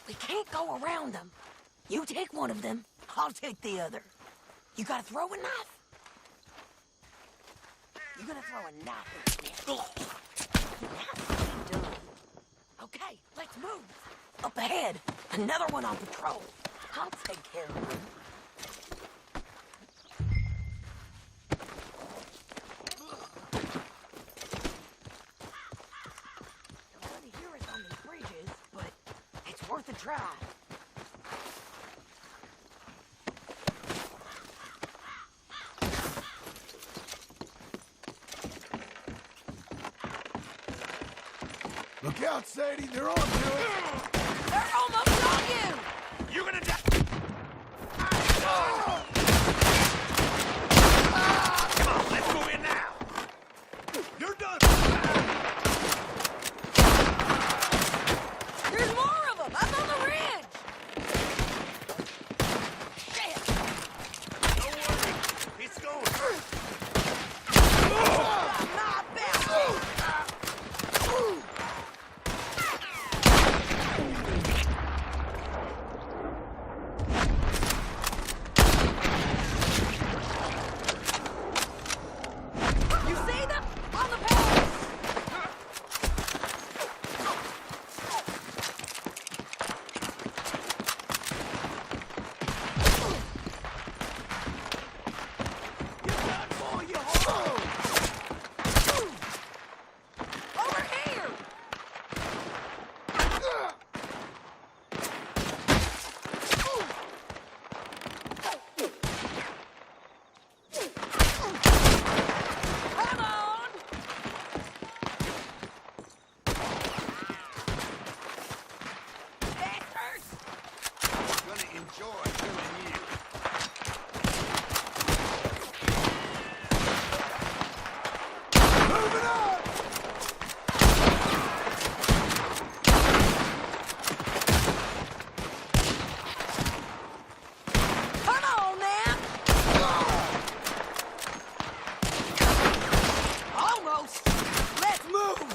We can't go around them. You take one of them, I'll take the other. You gotta throw a knife? You gonna throw a knife at me? Done. Okay, let's move. Up ahead, another one on patrol. I'll take care of him. Nobody hear us on these bridges, but it's worth a try. Look out, Sadie, they're on to it. They're almost on you! You're gonna die! Come on, let's go in now! You're done! There's more of them up on the ridge! Shit! Don't worry, it's going. My bastard! You see them? On the path! Over here! Come on! Bastards! Gonna enjoy killing you. Moving up! Come on now! Almost! Let's move!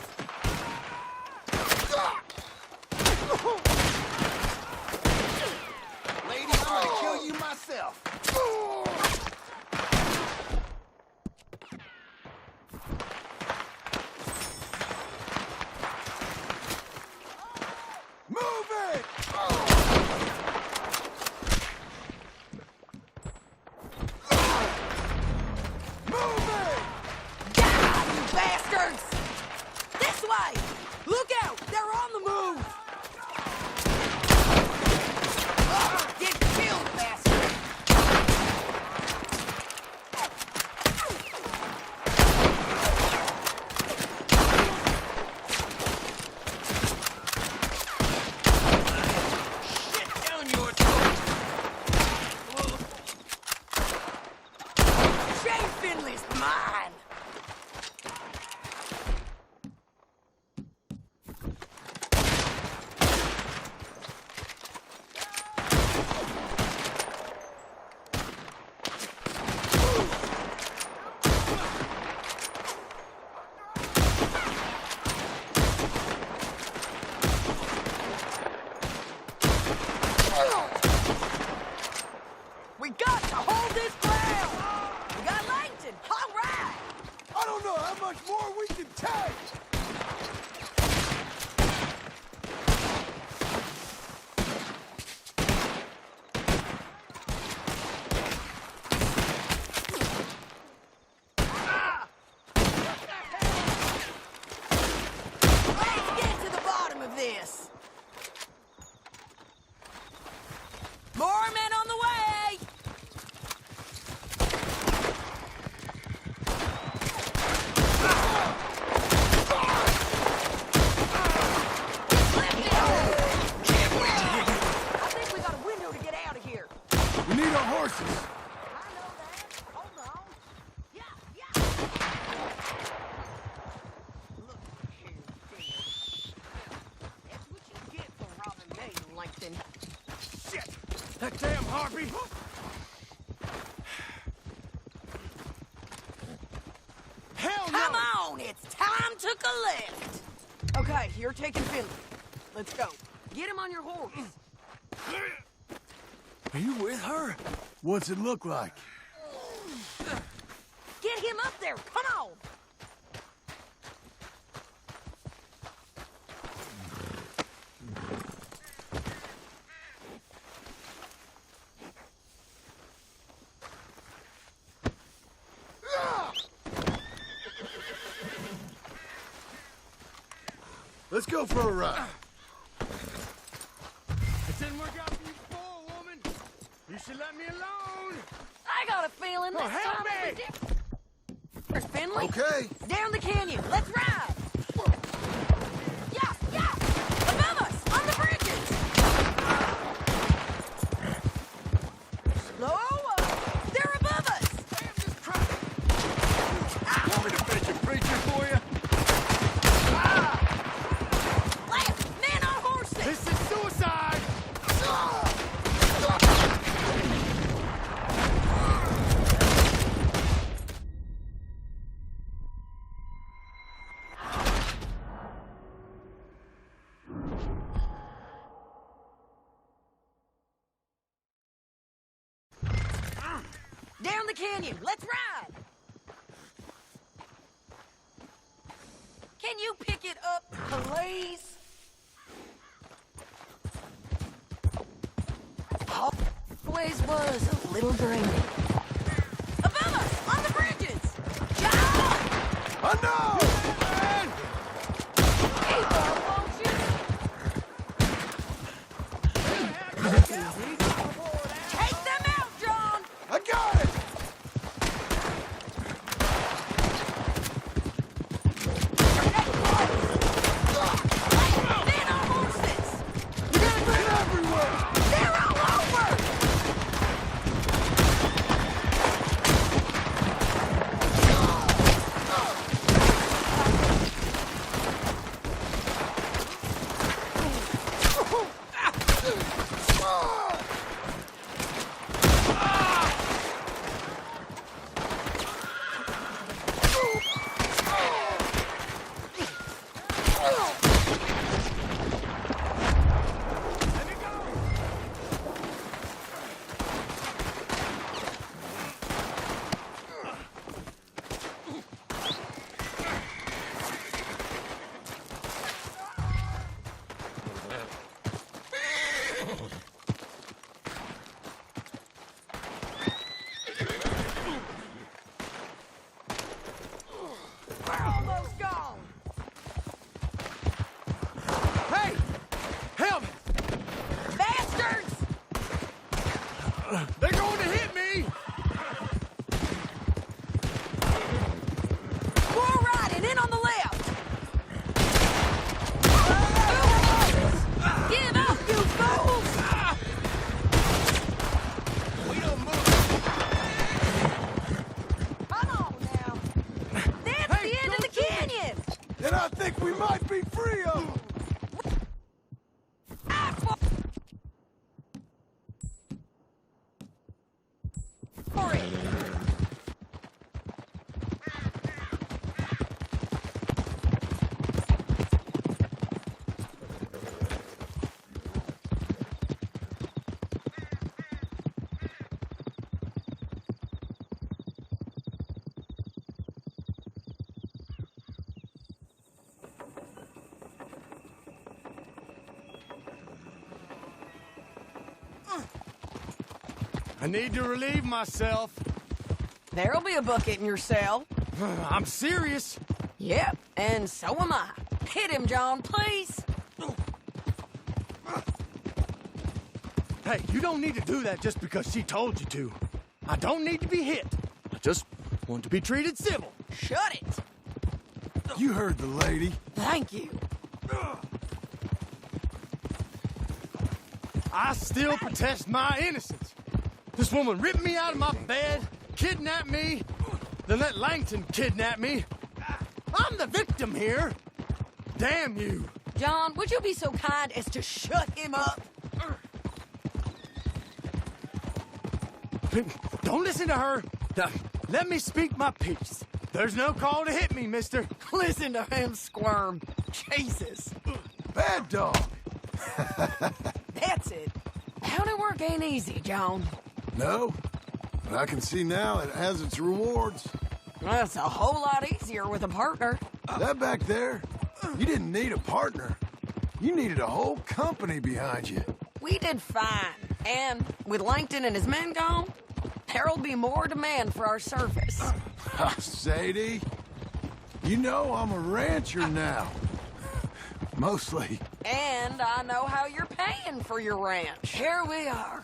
Lady, I'm gonna kill you myself. Move it! Move it! God, you bastards! This way! Look out! They're on the move! Get killed, bastard! Shit down your throat. Shane Finley's mine! We got to hold this ground! We got Langton! All right! I don't know how much more we can take! Let's get to the bottom of this! More men on the way! I think we got a window to get out of here. We need our horses. I know that. Hold on. Yeah. Look here, Finley. That's what you get for robbing me, Langton. Shit! That damn harpy! Hell no! Come on, it's time to collect. Okay, you're taking Finley. Let's go. Get him on your horse. Are you with her? What's it look like? Get him up there. Come on. Let's go for a ride. It didn't work out for you before, woman. You should let me alone. I got a feeling this help time will be me! different. Where's Finley? Okay. Down the canyon. Let's ride. Yeah. Down the canyon. Let's ride. Can you pick it up, please? Always was a little dreamy. Above us, on the bridges. John! I know! Keep up, won't you? Take them out, John! I got it! Men on horses! They're everywhere! They're all over! We're almost gone. Hey! Help me! Bastards! They're going to hit me! More riding, in on the left! Give up, you fools! We don't move. Come on now. That's the end of the canyon! And I think we might be free of them! For it. I need to relieve myself. There'll be a bucket in your cell. I'm serious. Yep, and so am I. Hit him, John, please. Hey, you don't need to do that just because she told you to. I don't need to be hit. I just want to be treated civil. Shut it. You heard the lady. Thank you. I still protest my innocence. This woman ripped me out of my bed, kidnapped me, then let Langton kidnap me. I'm the victim here. Damn you. John, would you be so kind as to shut him up? Don't listen to her. Now, let me speak my piece. There's no call to hit me, mister. Listen to him squirm. Jesus. Bad dog. That's it. County work ain't easy, John. No, but I can see now it has its rewards. That's a whole lot easier with a partner. That back there, you didn't need a partner. You needed a whole company behind you. We did fine. And with Langton and his men gone, there'll be more demand for our service. Sadie, you know I'm a rancher now. Mostly. And I know how you're paying for your ranch. Here we are.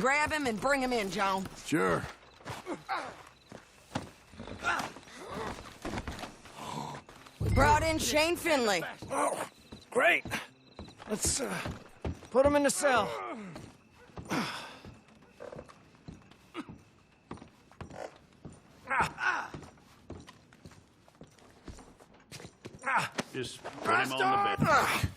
Grab him and bring him in, John. Sure. We brought in Shane Finley. Oh, great. Let's put him in the cell. Just put him on the bed.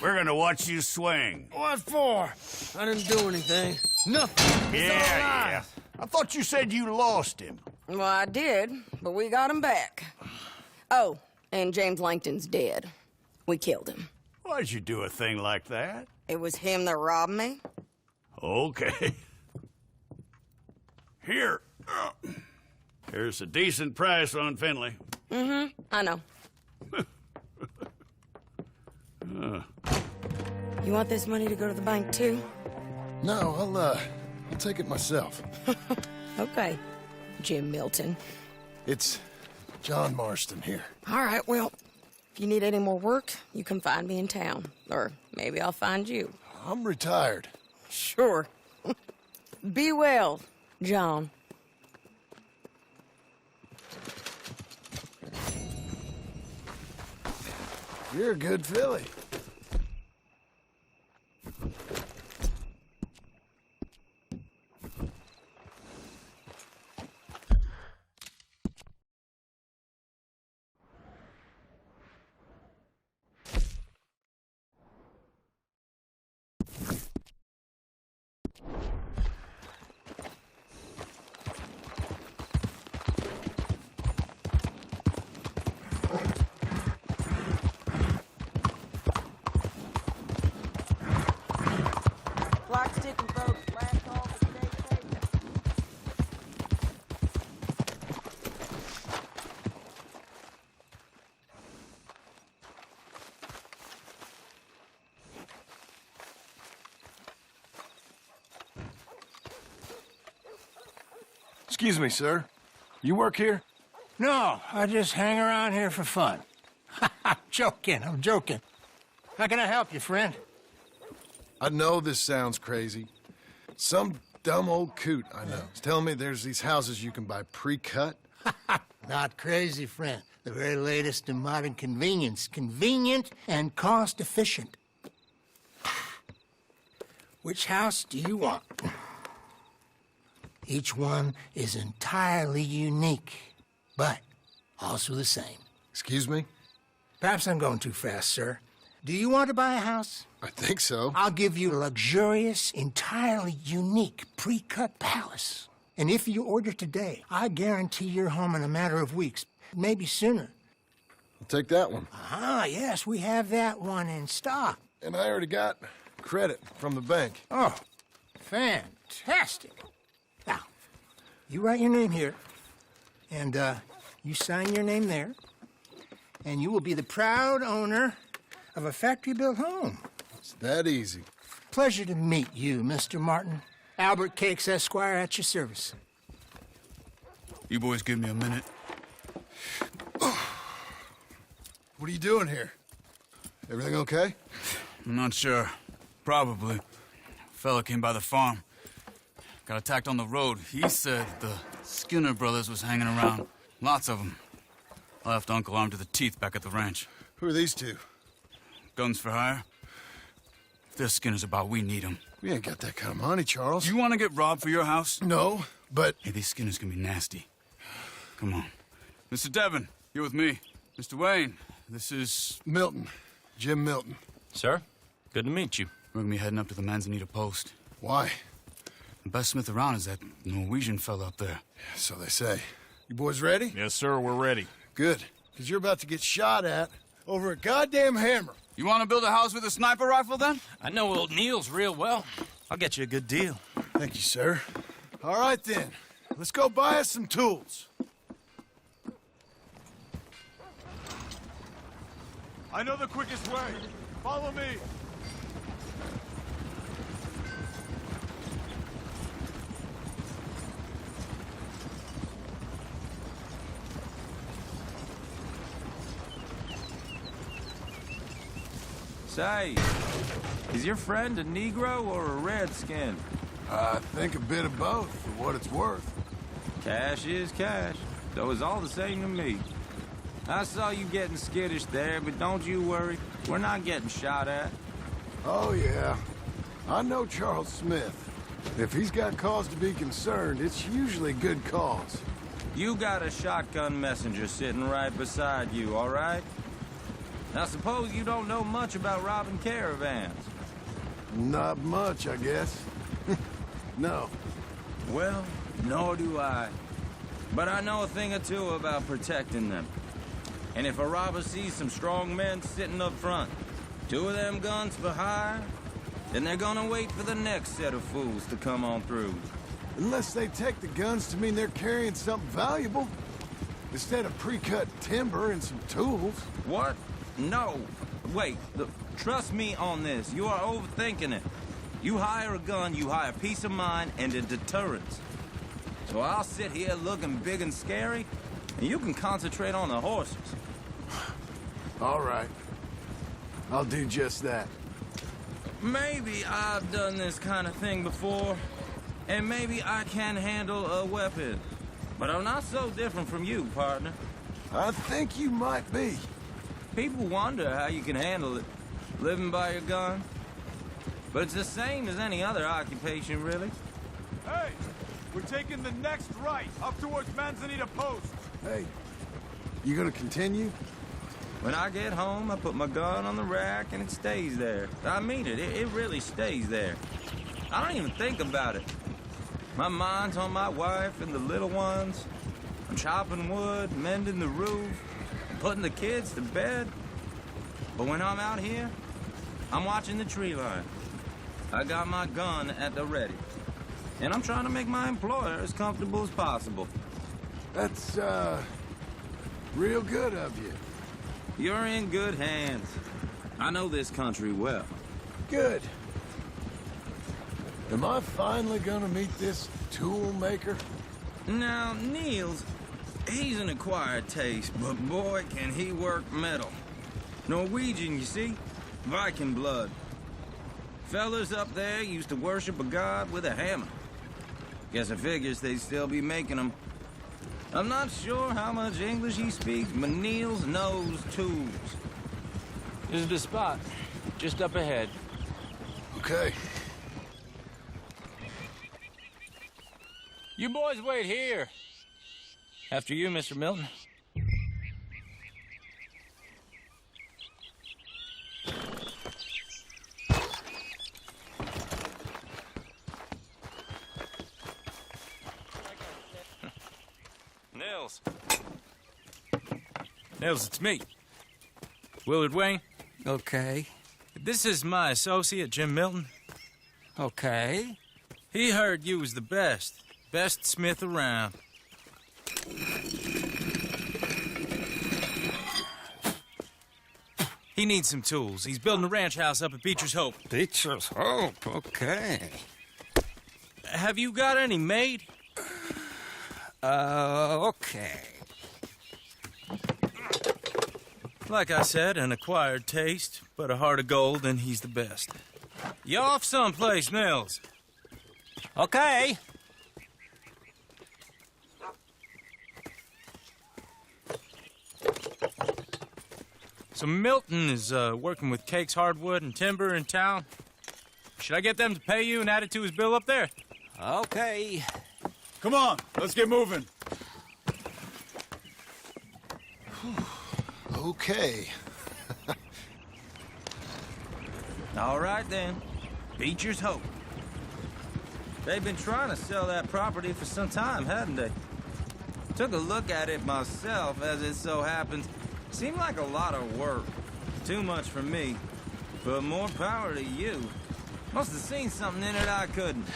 We're gonna watch you swing. What for? I didn't do anything. Nothing. He's Yeah. I thought you said you lost him. Well, I did, but we got him back. Oh, and James Langton's dead. We killed him. Why'd you do a thing like that? It was him that robbed me. Okay. Here, Here's a decent price on Finley. Mm-hmm, I know. You want this money to go to the bank, too? No, I'll take it myself. Okay, Jim Milton. It's John Marston here. All right, well, if you need any more work, you can find me in town. Or maybe I'll find you. I'm retired. Sure. Be well, John. You're a good filly. Excuse me, sir. You work here? No, I just hang around here for fun. I'm joking. How can I help you, friend? I know this sounds crazy. Some dumb old coot I know is telling me there's these houses you can buy pre-cut. Not crazy, friend. The very latest in modern convenience. Convenient and cost-efficient. Which house do you want? Each one is entirely unique, but also the same. Excuse me? Perhaps I'm going too fast, sir. Do you want to buy a house? I think so. I'll give you a luxurious, entirely unique, pre-cut palace. And if you order today, I guarantee you're home in a matter of weeks, maybe sooner. I'll take that one. Ah, yes, we have that one in stock. And I already got credit from the bank. Oh, fantastic. Now, you write your name here, and you sign your name there, and you will be the proud owner of a factory-built home. It's that easy. Pleasure to meet you, Mr. Martin. Albert Cakes, Esquire, at your service. You boys give me a minute. What are you doing here? Everything okay? I'm not sure. Probably. Fella came by the farm. Got attacked on the road. He said the Skinner brothers was hanging around. Lots of them. I left Uncle armed to the teeth back at the ranch. Who are these two? Guns for hire. If they're Skinner's about, we need them. We ain't got that kind of money, Charles. You want to get robbed for your house? No, but... Hey, these Skinners can be nasty. Come on. Mr. Devon, you're with me. Mr. Wayne, this is... Milton. Jim Milton. Sir, good to meet you. We're gonna be heading up to the Manzanita post. Why? The best smith around is that Norwegian fella up there. So they say. You boys ready? Yes, sir, we're ready. Good, because you're about to get shot at over a goddamn hammer. You want to build a house with a sniper rifle, then? I know old Neil's real well. I'll get you a good deal. Thank you, sir. All right, then. Let's go buy us some tools. I know the quickest way. Follow me. Say, is your friend a Negro or a Redskin? I think a bit of both, for what it's worth. Cash is cash, so it's all the same to me. I saw you getting skittish there, but don't you worry. We're not getting shot at. Oh, yeah. I know Charles Smith. If he's got cause to be concerned, it's usually good cause. You got a shotgun messenger sitting right beside you, all right? Now, suppose you don't know much about robbing caravans. Not much, I guess. No. Well, nor do I. But I know a thing or two about protecting them. And if a robber sees some strong men sitting up front, 2 of them guns for hire, then they're gonna wait for the next set of fools to come on through. Unless they take the guns to mean they're carrying something valuable. Instead of pre-cut timber and some tools. What? No. Wait, look, trust me on this. You are overthinking it. You hire a gun, you hire peace of mind and a deterrence. So I'll sit here looking big and scary, and you can concentrate on the horses. All right. I'll do just that. Maybe I've done this kind of thing before, and maybe I can handle a weapon. But I'm not so different from you, partner. I think you might be. People wonder how you can handle it, living by your gun. But it's the same as any other occupation, really. Hey! We're taking the next right, up towards Manzanita Post. Hey, you gonna continue? When I get home, I put my gun on the rack and it stays there. I mean it, it really stays there. I don't even think about it. My mind's on my wife and the little ones. I'm chopping wood, mending the roof, putting the kids to bed. But when I'm out here, I'm watching the tree line. I got my gun at the ready. And I'm trying to make my employer as comfortable as possible. That's, real good of you. You're in good hands. I know this country well. Good. Am I finally gonna meet this tool maker? Now, Niels, he's an acquired taste, but boy, can he work metal. Norwegian, you see? Viking blood. Fellas up there used to worship a god with a hammer. Guess I figures they'd still be making them. I'm not sure how much English he speaks, but Niels knows tools. This is the spot. Just up ahead. Okay. You boys wait here. After you, Mr. Milton. Nils, it's me. Willard Wayne. Okay. This is my associate, Jim Milton. Okay. He heard you was the best. Best smith around. He needs some tools. He's building a ranch house up at Beecher's Hope. Beecher's Hope, okay. Have you got any made? Okay. Like I said, an acquired taste, but a heart of gold, and he's the best. You off someplace, Nils? Okay. So Milton is working with Cake's Hardwood and Timber in town. Should I get them to pay you and add it to his bill up there? Okay. Come on, let's get moving. Okay. All right, then. Beecher's Hope. They've been trying to sell that property for some time, hadn't they? Took a look at it myself, as it so happens. Seemed like a lot of work. Too much for me. But more power to you. Must have seen something in it I couldn't.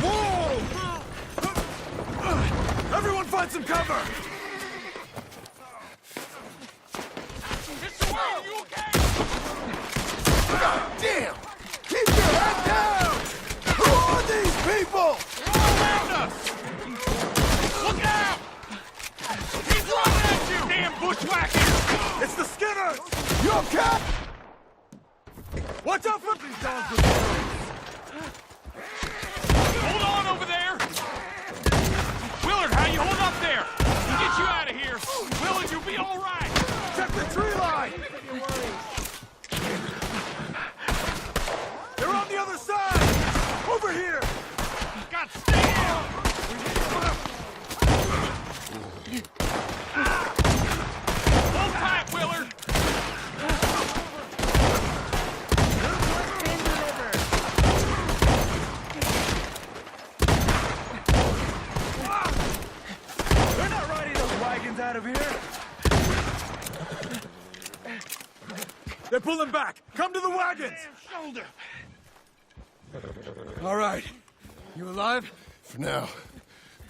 Whoa! Everyone find some cover! God damn! Keep your head down! Who are these people? They're all around us! Look out! He's running at you! Damn bushwhackers! It's the Skinners! You okay? Watch out for these dogs! Hold on over there! Willard, how you hold up there? We'll get you out of here. Willard, you'll be all right. Check the tree line! They're on the other side! Over here! God, stay down! Hold tight, Willard! They're not riding those wagons out of here! They're pulling back! Come to the wagons! Shoulder! All right. You alive? For now.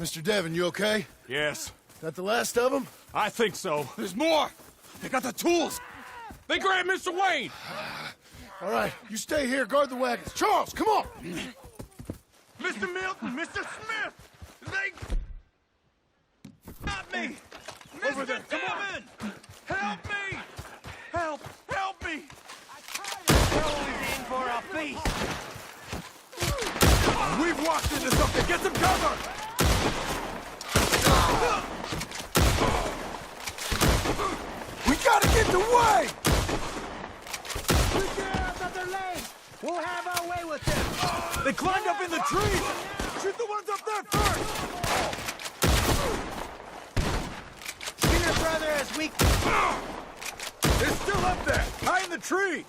Mr. Devon, you okay? Yes. That the last of them? I think so. There's more! They got the tools! They grabbed Mr. Wayne! All right, you stay here, guard the wagons. Charles, come on! Mr. Milton, Mr. Smith! They... Not me! Over Mr. there, come on. Devon! Help me! Help! Help me! In for a feast. We've walked into something! Get some cover! We gotta get the way! We'll have our way with them. They climbed up in the trees! Shoot the ones up there first! Skinner brother as we... They're still up there! High in the tree!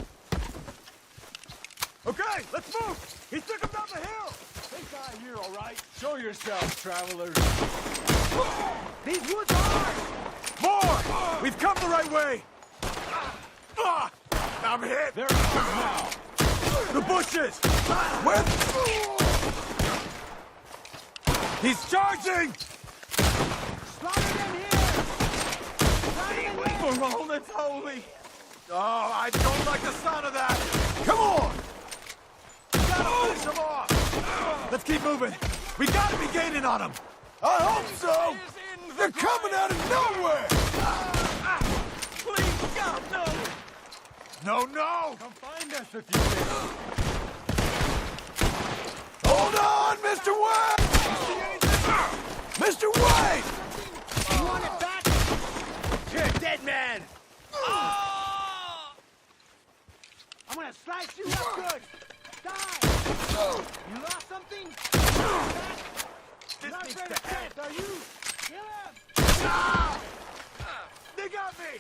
Okay, let's move! He took him down the hill! Think I hear, all right? Show yourselves, travelers. These woods are ours! More! We've come the right way! I'm hit! There it comes now! The bushes! Where? He's charging! Slaughter them here! For all that's holy! Oh, I don't like the sound of that! Come on! We gotta finish them off! Let's keep moving! We gotta be gaining on them! I hope so! They're coming out of nowhere! Please, God, no! No, no! Come find us if you can! Hold on, Mr. Wayne! Mr. Wayne! You want it back? You're a dead man! I'm gonna slice you up good! Die! You lost something? This Not needs very to end! fast, are you? Kill him! They got me!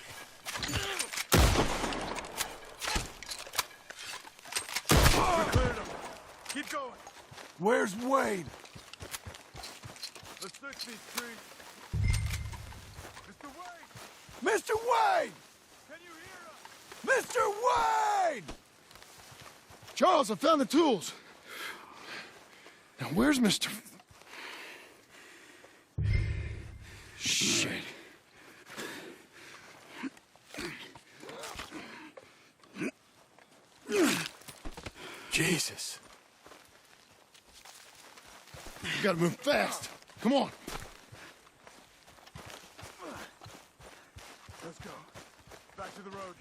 We cleared them. Keep going. Where's Wayne? Let's search these trees. Mr. Wayne! Mr. Wayne! Can you hear us? Mr. Wayne! Charles, I found the tools. Now, where's Mr... Shit. Jesus. You gotta move fast. Come on. Let's go. Back to the road.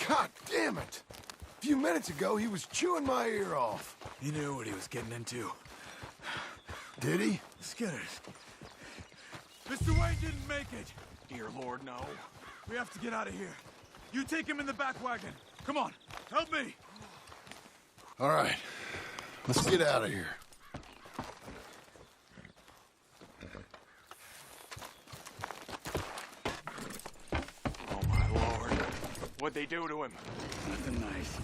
God damn it! A few minutes ago, he was chewing my ear off. He knew what he was getting into. Did he? Skinners. Mr. Wayne didn't make it. Dear Lord, no. We have to get out of here. You take him in the back wagon. Come on, help me. All right. Let's get out of here. Oh, my Lord. What'd they do to him? Nothing nice.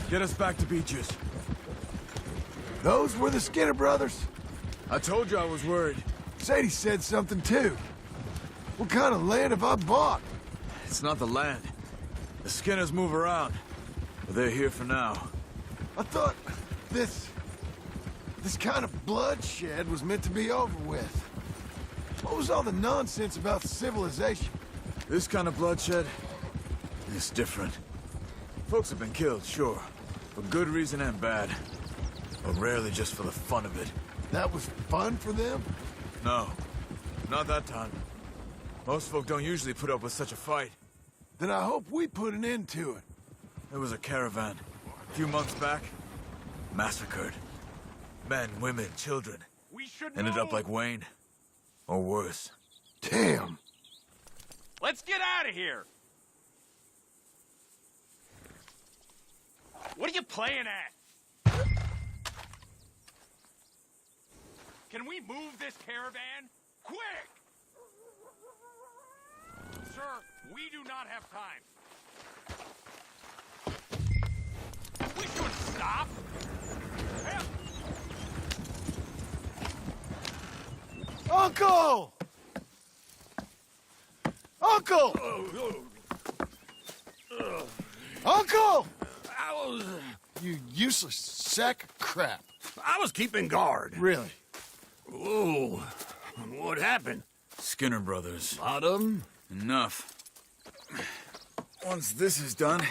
Get us back to Beaches. Those were the Skinner brothers? I told you I was worried. Sadie said something too. What kind of land have I bought? It's not the land. The Skinners move around. But they're here for now. I thought this kind of bloodshed was meant to be over with. What was all the nonsense about civilization? This kind of bloodshed is different. Folks have been killed, sure. For good reason and bad. But rarely just for the fun of it. That was fun for them? No. Not that time. Most folk don't usually put up with such a fight. Then I hope we put an end to it. There was a caravan. A few months back. Massacred. Men, women, children. Ended up like Wayne. Or worse. Damn. Let's get out of here. What are you playing at? Can we move this caravan? Quick! Sir, we do not have time. We should stop. Help! Uncle! Uncle! Uncle! You useless sack of crap. I was keeping guard. Really? Oh, what happened? Skinner brothers. Lot of them? Enough. Once this is done,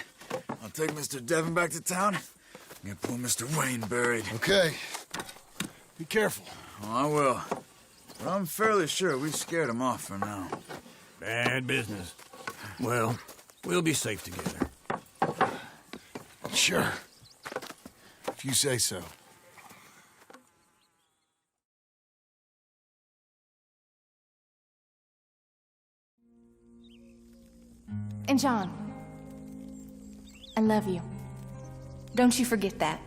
I'll take Mr. Devon back to town and get poor Mr. Wayne buried. Okay. Be careful. Oh, I will. But I'm fairly sure we scared him off for now. Bad business. Well, we'll be safe together. Sure. If you say so. And John, I love you. Don't you forget that.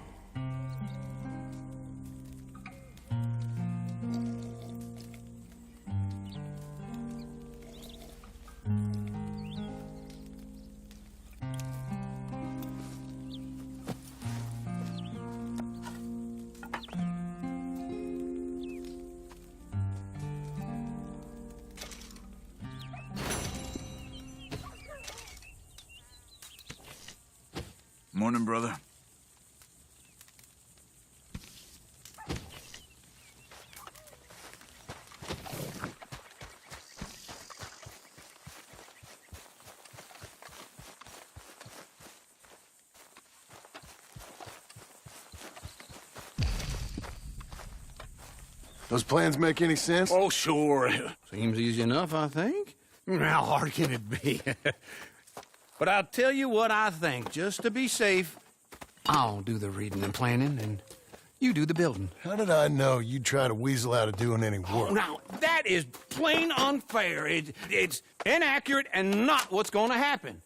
Morning, brother. Those plans make any sense? Oh, sure. Seems easy enough, I think. How hard can it be? But I'll tell you what I think, just to be safe. I'll do the reading and planning, and you do the building. How did I know you'd try to weasel out of doing any work? Oh, now, that is plain unfair. It's inaccurate and not what's going to happen.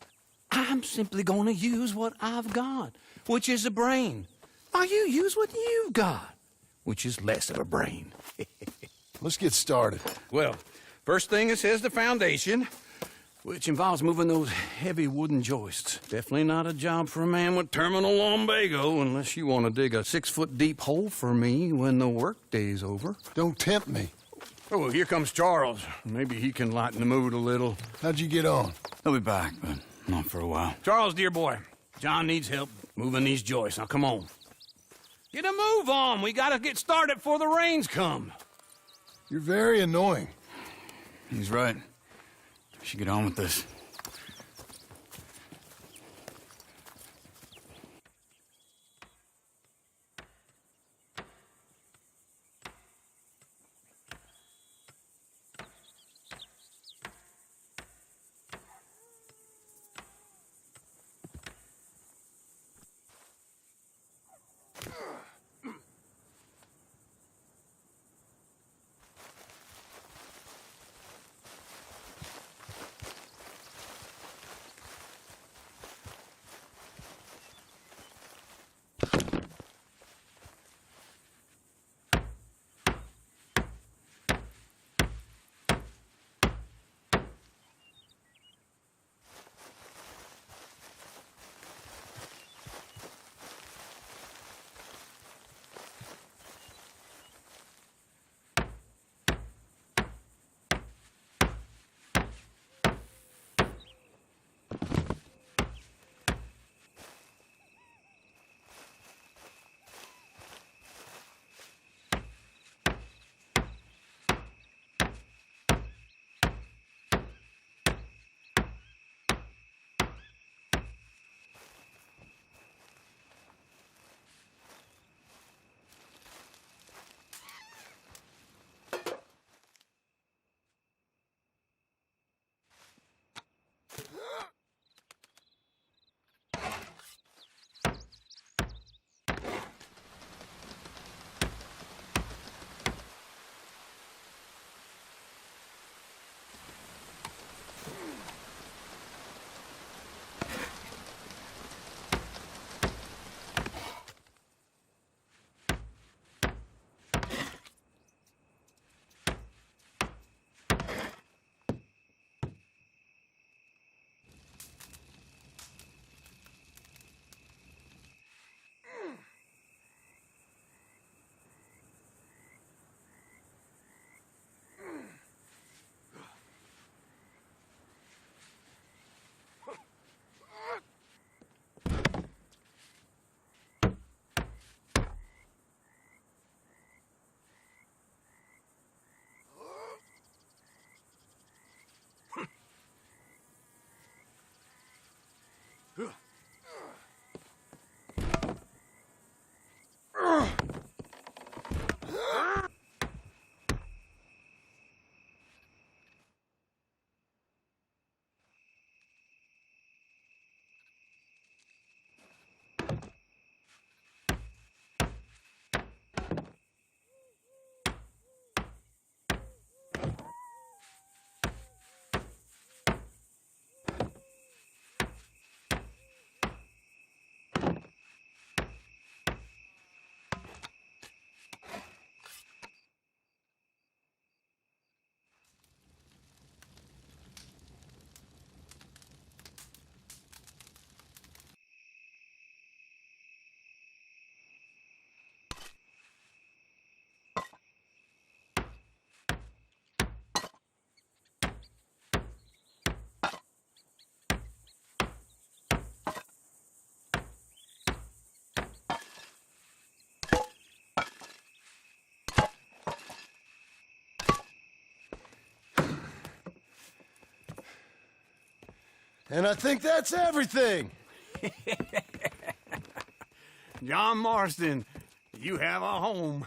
I'm simply going to use what I've got, which is a brain. While you use what you've got, which is less of a brain. Let's get started. Well, first thing it says the foundation, which involves moving those heavy wooden joists. Definitely not a job for a man with terminal lumbago, unless you want to dig a 6-foot deep hole for me when the workday's over. Don't tempt me. Oh, here comes Charles. Maybe he can lighten the mood a little. How'd you get on? He'll be back, but not for a while. Charles, dear boy, John needs help moving these joists. Now, come on. Get a move on. We gotta get started before the rains come. You're very annoying. He's right. We should get on with this. And I think that's everything. John Marston, you have a home.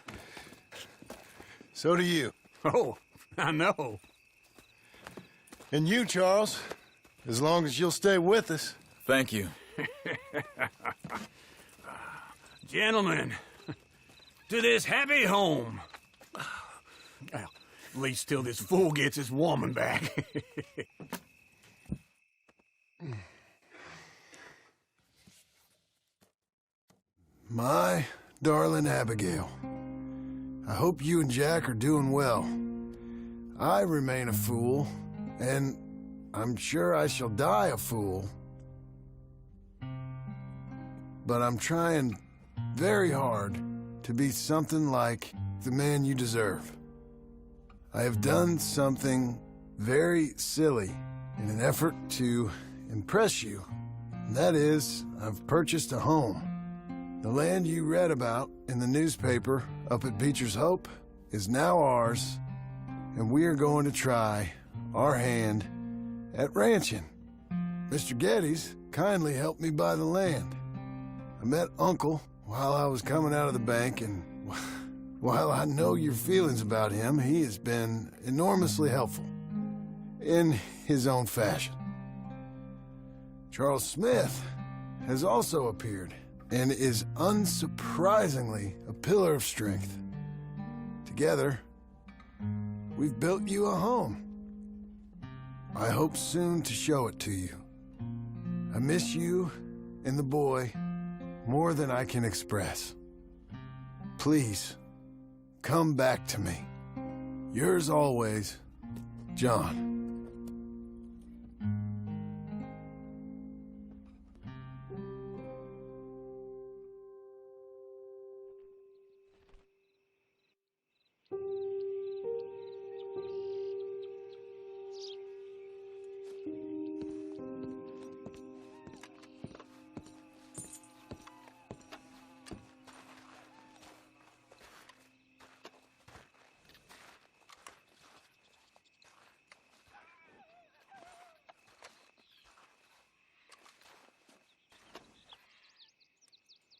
So do you. Oh, I know. And you, Charles, as long as you'll stay with us. Thank you. Gentlemen, to this happy home. Well, at least till this fool gets his woman back. My darling Abigail, I hope you and Jack are doing well. I remain a fool, and I'm sure I shall die a fool. But I'm trying very hard to be something like the man you deserve. I have done something very silly in an effort to impress you. And that is, I've purchased a home. The land you read about in the newspaper up at Beecher's Hope is now ours, and we are going to try our hand at ranching. Mr. Geddes kindly helped me buy the land. I met Uncle while I was coming out of the bank, and while I know your feelings about him, he has been enormously helpful in his own fashion. Charles Smith has also appeared and is unsurprisingly a pillar of strength. Together, we've built you a home. I hope soon to show it to you. I miss you and the boy more than I can express. Please, come back to me. Yours always, John.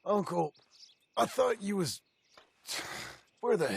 Uncle, I thought you was... Where the